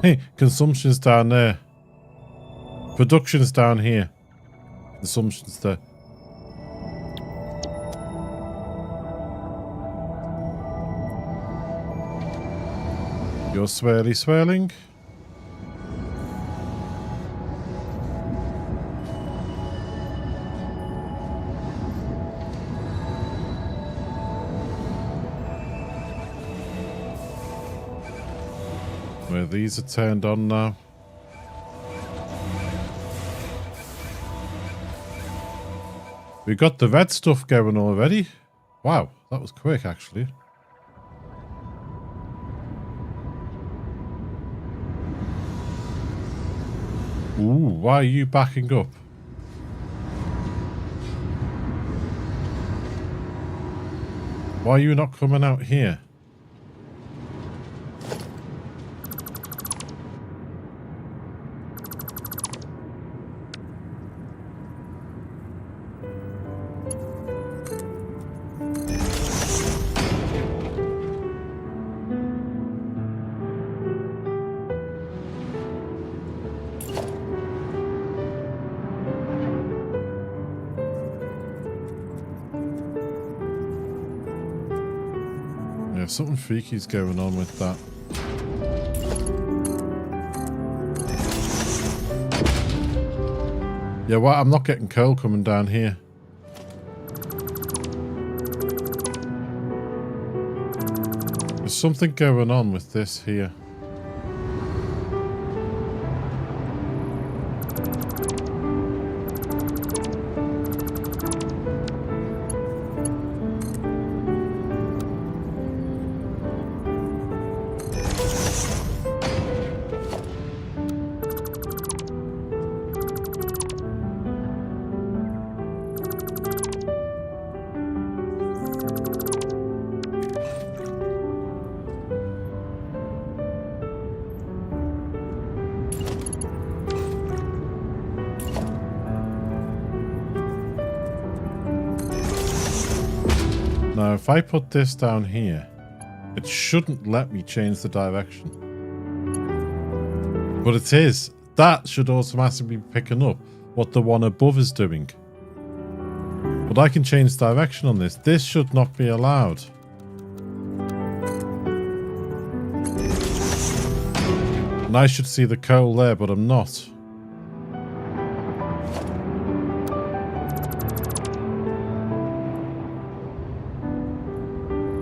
Hey, consumption's down there. Production's down here. Consumption's there. You're swirling. Where these are turned on now. We got the red stuff going already. Wow, that was quick actually. Ooh, why are you backing up? Why are you not coming out here? Something freaky's going on with that. Yeah, well, I'm not getting coal coming down here. There's something going on with this here. Now, if I put this down here, it shouldn't let me change the direction. But it is. That should automatically be picking up what the one above is doing. But I can change direction on this. This should not be allowed. And I should see the coal there, but I'm not.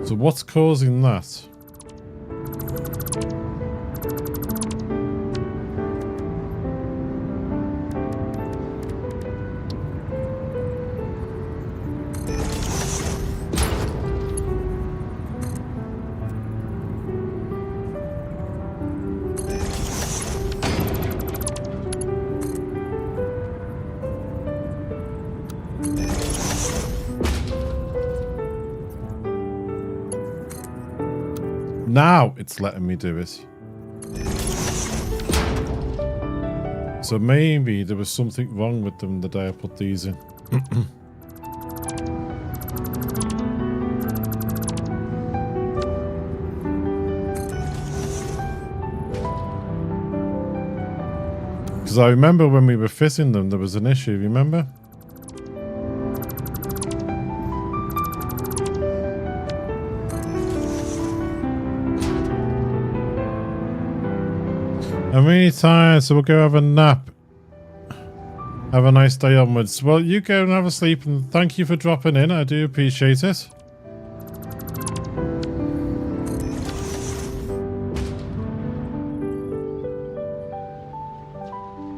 So what's causing that? Now it's letting me do it. So maybe there was something wrong with them the day I put these in. Because I remember when we were fitting them, there was an issue, remember? I'm really tired, so we'll go have a nap. Have a nice day onwards. Well, you go and have a sleep, and thank you for dropping in. I do appreciate it.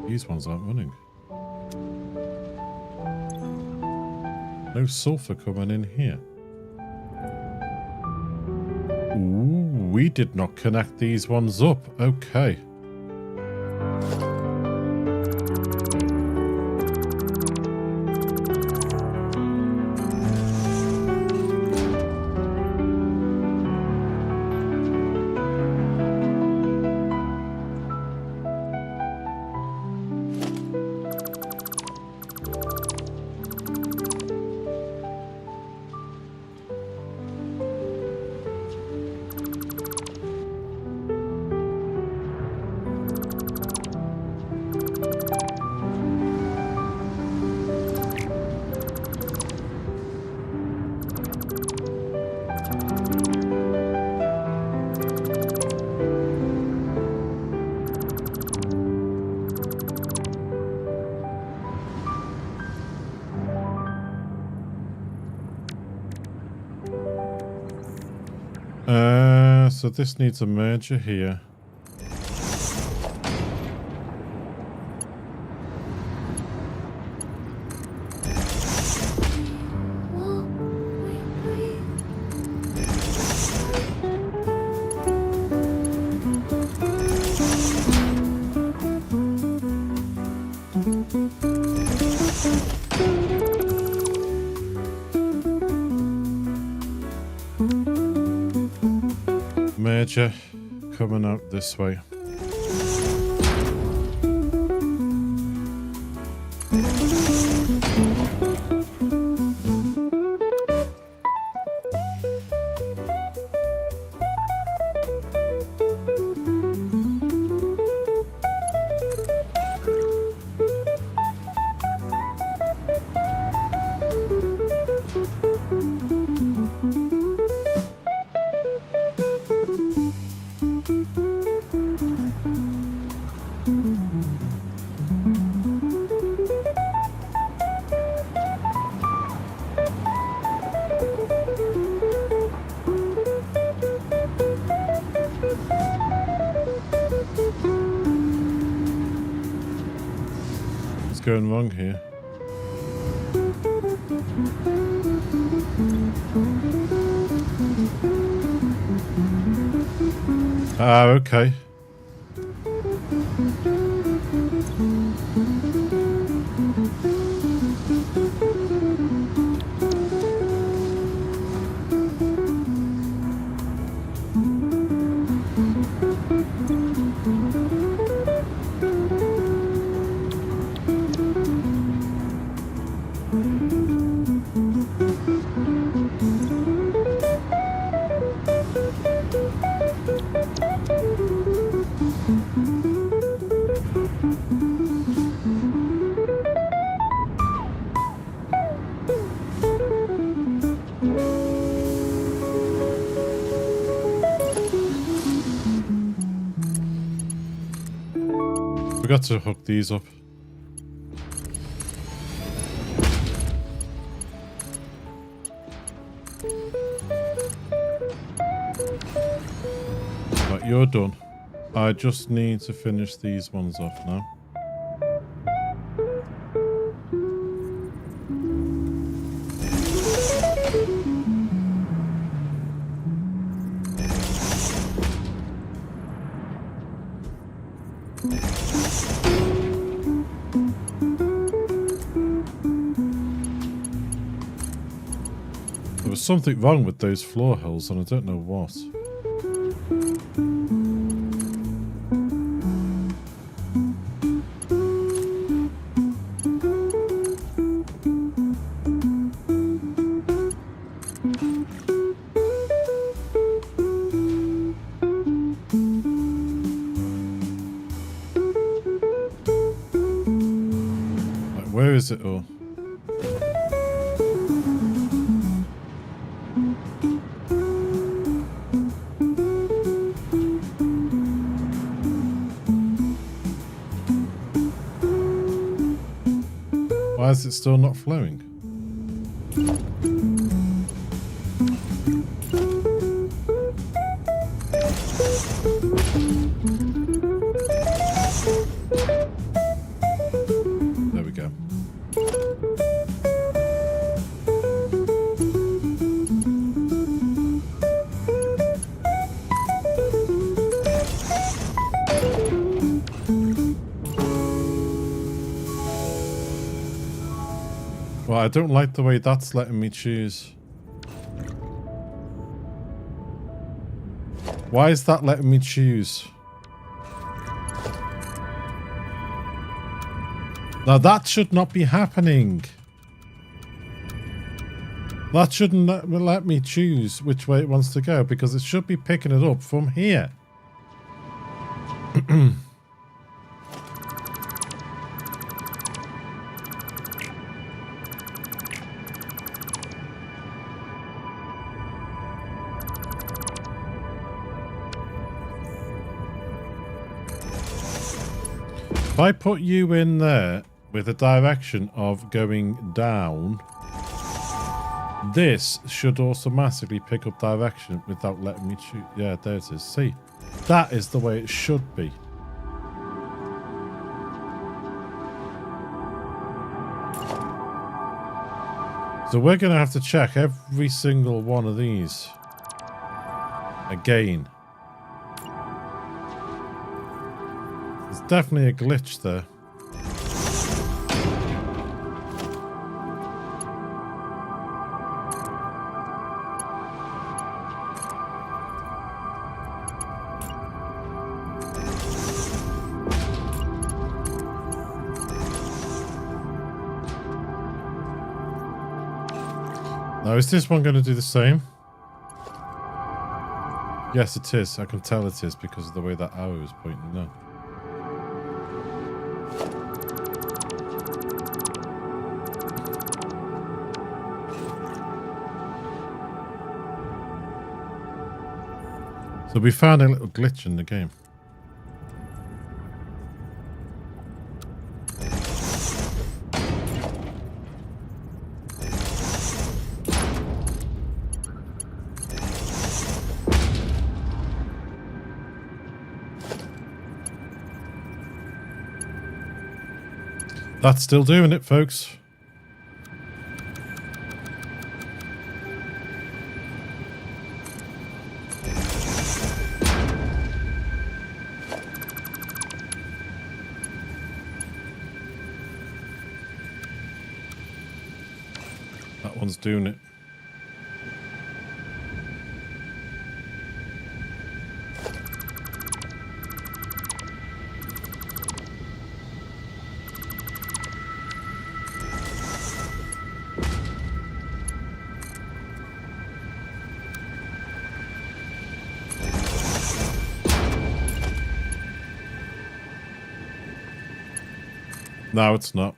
These ones aren't running. No sulfur coming in here. Ooh, we did not connect these ones up. Okay. So this needs a merger here. Merger coming out this way. Going wrong here. Ah, okay. forgot to hook these up. Right, you're done. I just need to finish these ones off now. There was something wrong with those floor holes and I don't know what. Like, where is it all? Why is it still not flowing? There we go. Well, I don't like the way that's letting me choose. Why is that letting me choose? Now that should not be happening. That shouldn't let me choose which way it wants to go because it should be picking it up from here. If I put you in there with a direction of going down, this should automatically pick up direction without letting me choose. Yeah, there it is. See, that is the way it should be. So we're going to have to check every single one of these again. There's definitely a glitch there. Now, is this one going to do the same? Yes, it is. I can tell it is because of the way that arrow is pointing now. So we found a little glitch in the game. That's still doing it, folks. That one's doing it. No, it's not.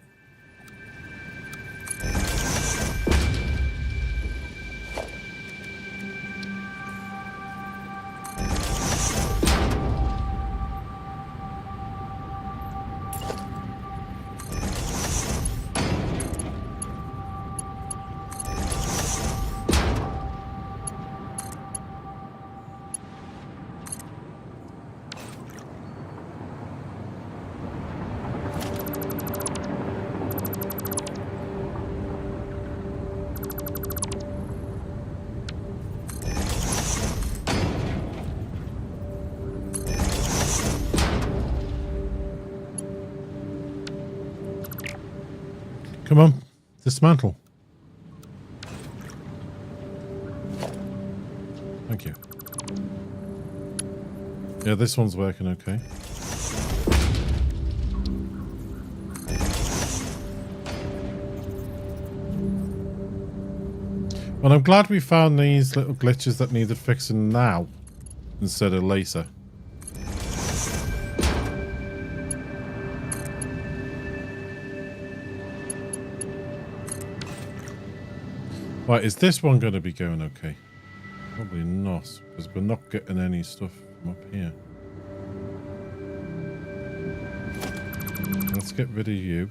Come on, dismantle. Thank you. Yeah, this one's working okay. Well, I'm glad we found these little glitches that needed fixing now instead of later. Right, is this one going to be going okay? Probably not, because we're not getting any stuff from up here. Let's get rid of you.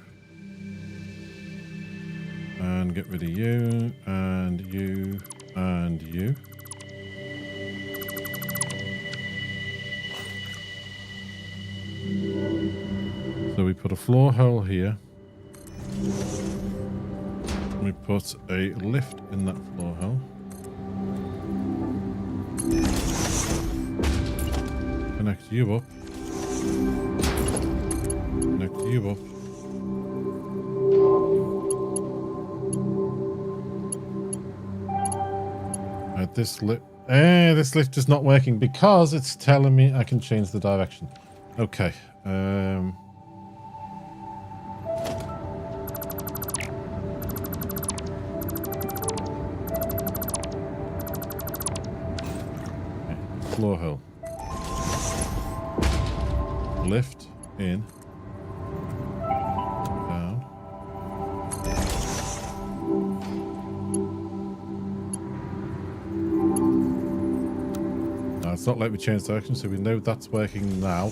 And get rid of you, and you, and you. So we put a floor hole here. We put a lift in that floor hole. Connect you up. Connect you up. This lift is not working because it's telling me I can change the direction. Okay. Floor hole. Lift in. Down. It's not like we changed direction, so we know that's working now.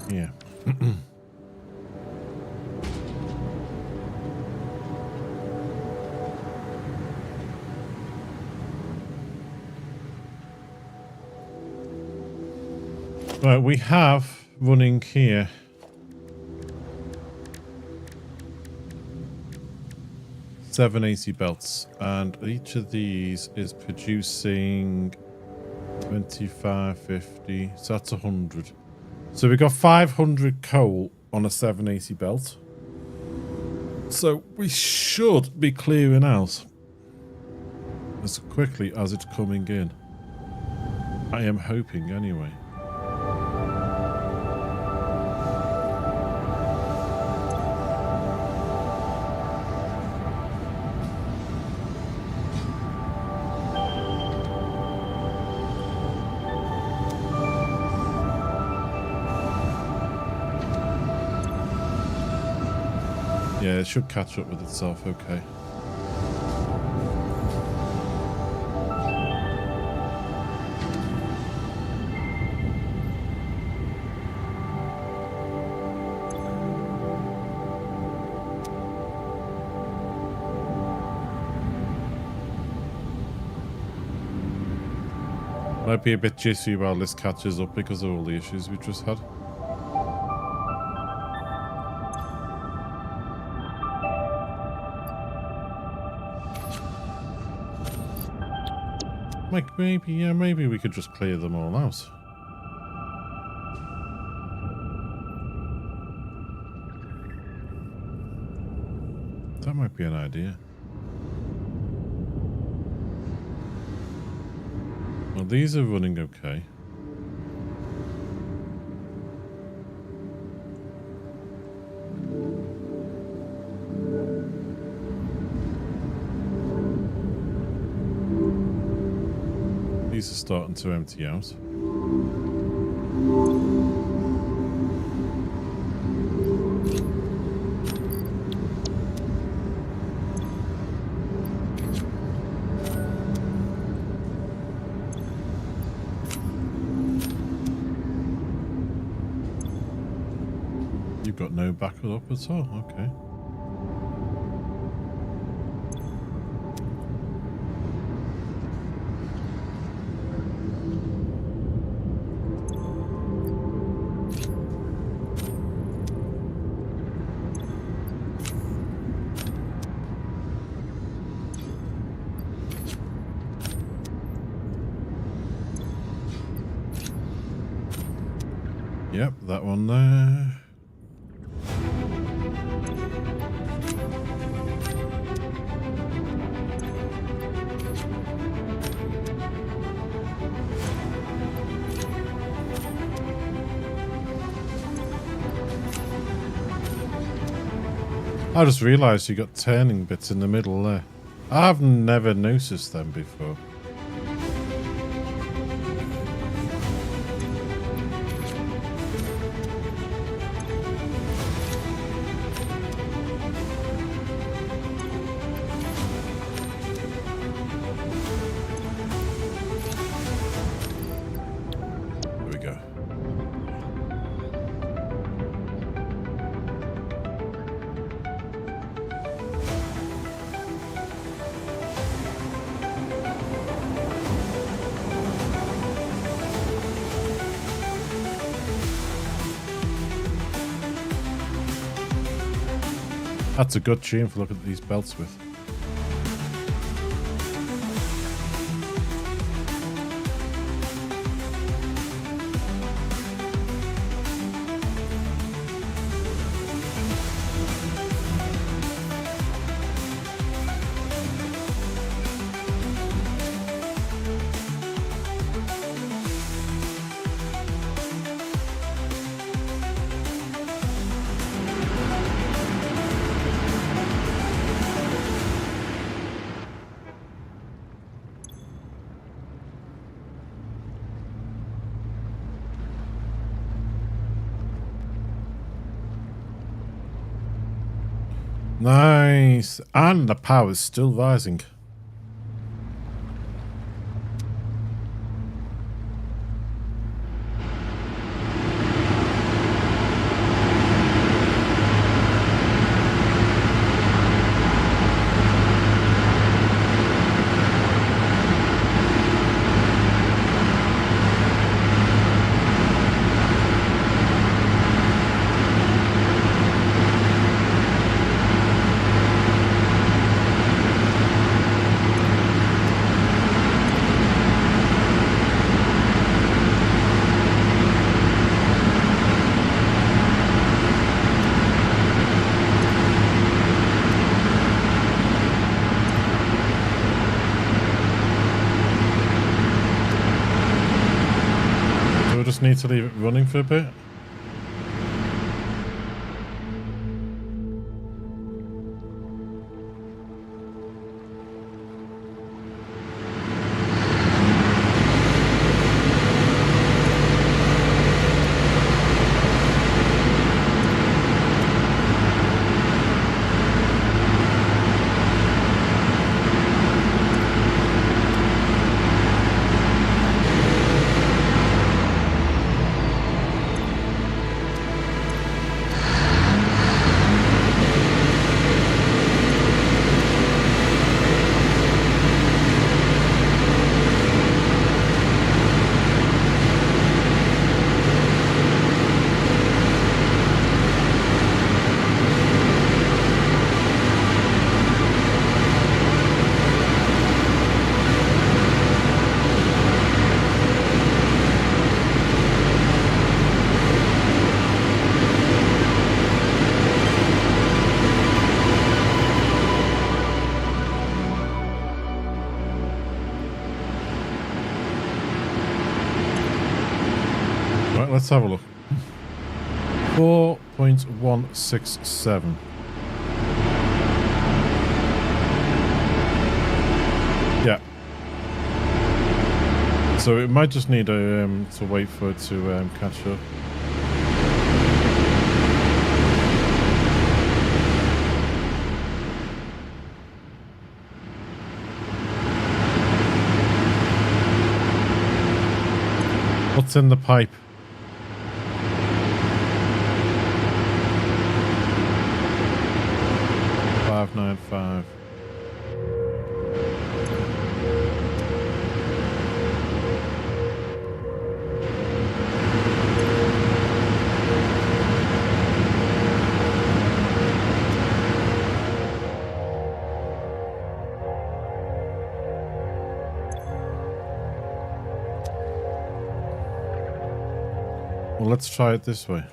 Yeah. Right, we have running here 7 AC belts, and each of these is producing 25, 50, so that's 100. So we got 500 coal on a 7 AC belt. So we should be clearing out as quickly as it's coming in. I am hoping anyway. Yeah, it should catch up with itself, okay. Might be a bit jittery while this catches up because of all the issues we just had. Like maybe we could just clear them all out. That might be an idea. Well, these are running okay. These are starting to empty out. You've got no backup at all. Okay. Yep, that one there. I just realised you got turning bits in the middle there. I've never noticed them before. That's a good tune for looking at these belts with. Nice. And the power's still rising. Need to leave it running for a bit. Let's have a look. 4.167. Yeah. So it might just need to wait for it to catch up. What's in the pipe? 55. Well, let's try it this way.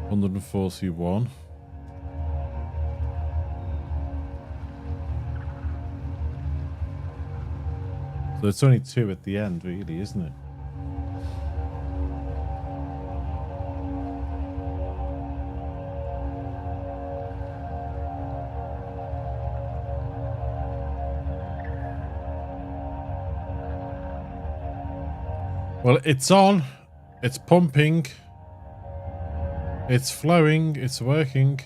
$141. So it's only 2 at the end, really, isn't it? Well, it's on. It's pumping. It's flowing. It's working.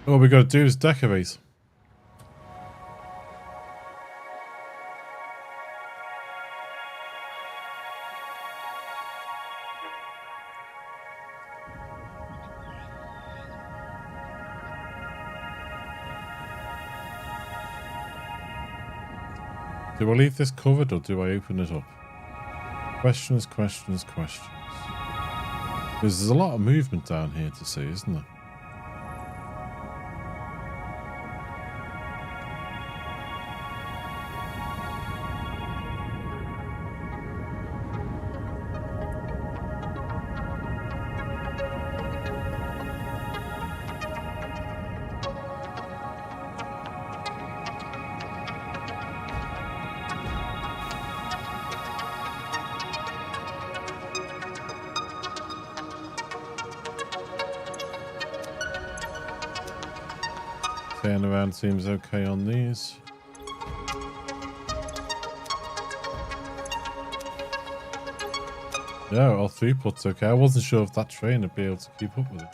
All we got to do is decorate. Do I leave this covered or do I open it up? Questions, questions, questions. Because there's a lot of movement down here to see, isn't there? Turn around seems okay on these. Yeah, all throughput's okay. I wasn't sure if that train would be able to keep up with it.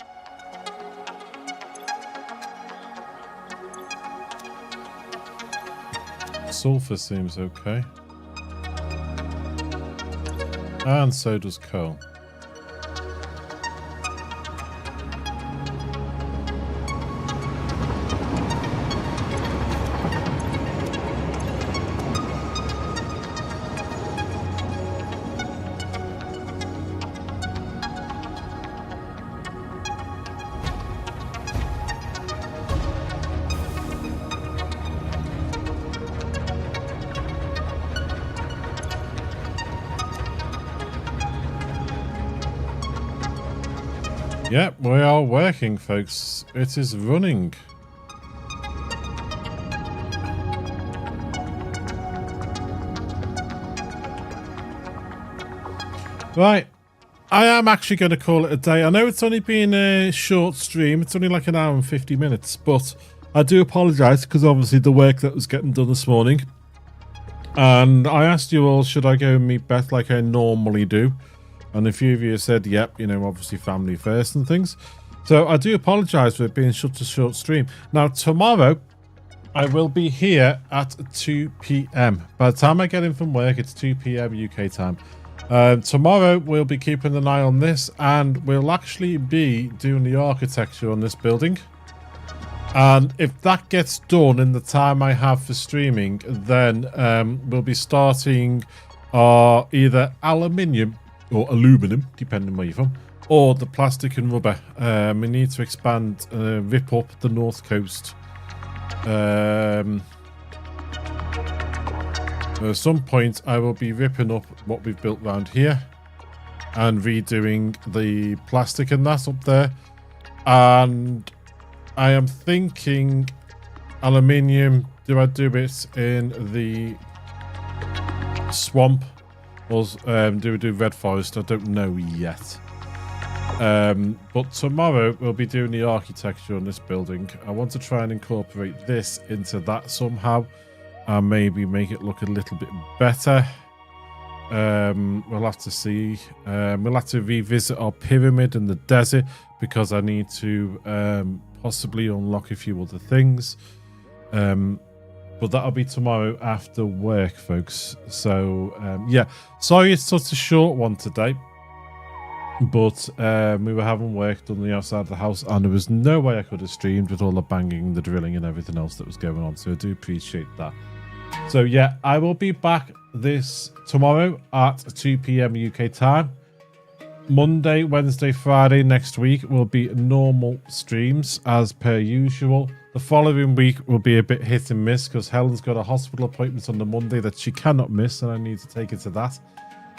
Sulfur seems okay. And so does coal. Yep, we are working, folks. It is running. Right. I am actually going to call it a day. I know it's only been a short stream. It's only like an hour and 50 minutes, but I do apologise because obviously the work that was getting done this morning. And I asked you all, should I go and meet Beth like I normally do? And a few of you said, yep, you know, obviously family first and things. So I do apologise for it being such a short stream. Now, tomorrow, I will be here at 2 p.m. By the time I get in from work, it's 2 p.m. UK time. Tomorrow, we'll be keeping an eye on this, and we'll actually be doing the architecture on this building. And if that gets done in the time I have for streaming, then we'll be starting either aluminium or aluminum, depending where you're from, or the plastic and rubber. We need to expand, rip up the north coast. At some point, I will be ripping up what we've built around here and redoing the plastic and that up there. And I am thinking aluminium. Do I do it in the swamp or do we do red forest? I don't know yet. But tomorrow we'll be doing the architecture on this building. I want to try and incorporate this into that somehow and maybe make it look a little bit better. We'll have to see. We'll have to revisit our pyramid in the desert because I need to possibly unlock a few other things. But that'll be tomorrow after work, folks. So yeah, sorry it's such a short one today, but we were having work done on the outside of the house and there was no way I could have streamed with all the banging, the drilling and everything else that was going on, so I do appreciate that. So yeah, I will be back this tomorrow at 2 p.m. UK time. Monday, Wednesday, Friday next week will be normal streams as per usual. The following week will be a bit hit and miss because Helen's got a hospital appointment on the Monday that she cannot miss and I need to take her to that.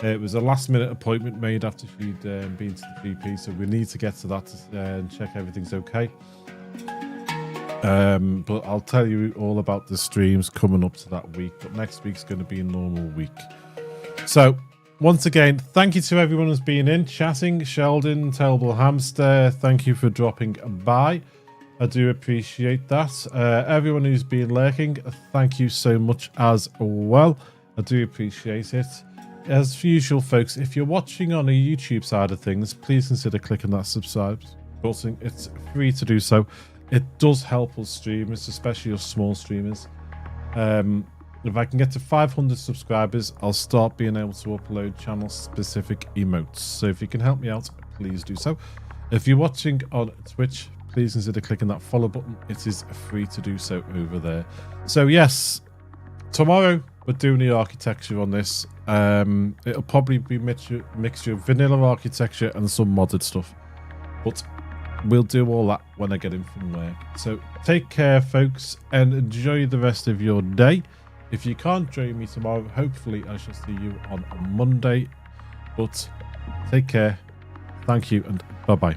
It was a last minute appointment made after she'd been to the GP, so we need to get to that and check everything's okay. But I'll tell you all about the streams coming up to that week, but next week's going to be a normal week. So once again, thank you to everyone who's been in chatting. Sheldon, Terrible Hamster, thank you for dropping by. I do appreciate that. Everyone who's been lurking, thank you so much as well. I do appreciate it. As usual, folks, if you're watching on a YouTube side of things, please consider clicking that subscribe button. It's free to do so. It does help us streamers, especially us small streamers. If I can get to 500 subscribers, I'll start being able to upload channel-specific emotes. So if you can help me out, please do so. If you're watching on Twitch, please consider clicking that follow button. It is free to do so over there. So yes, tomorrow we're doing the architecture on this. It'll probably be a mixture of vanilla architecture and some modded stuff. But we'll do all that when I get in from work. So take care, folks, and enjoy the rest of your day. If you can't join me tomorrow, hopefully I shall see you on Monday. But take care. Thank you, and bye-bye.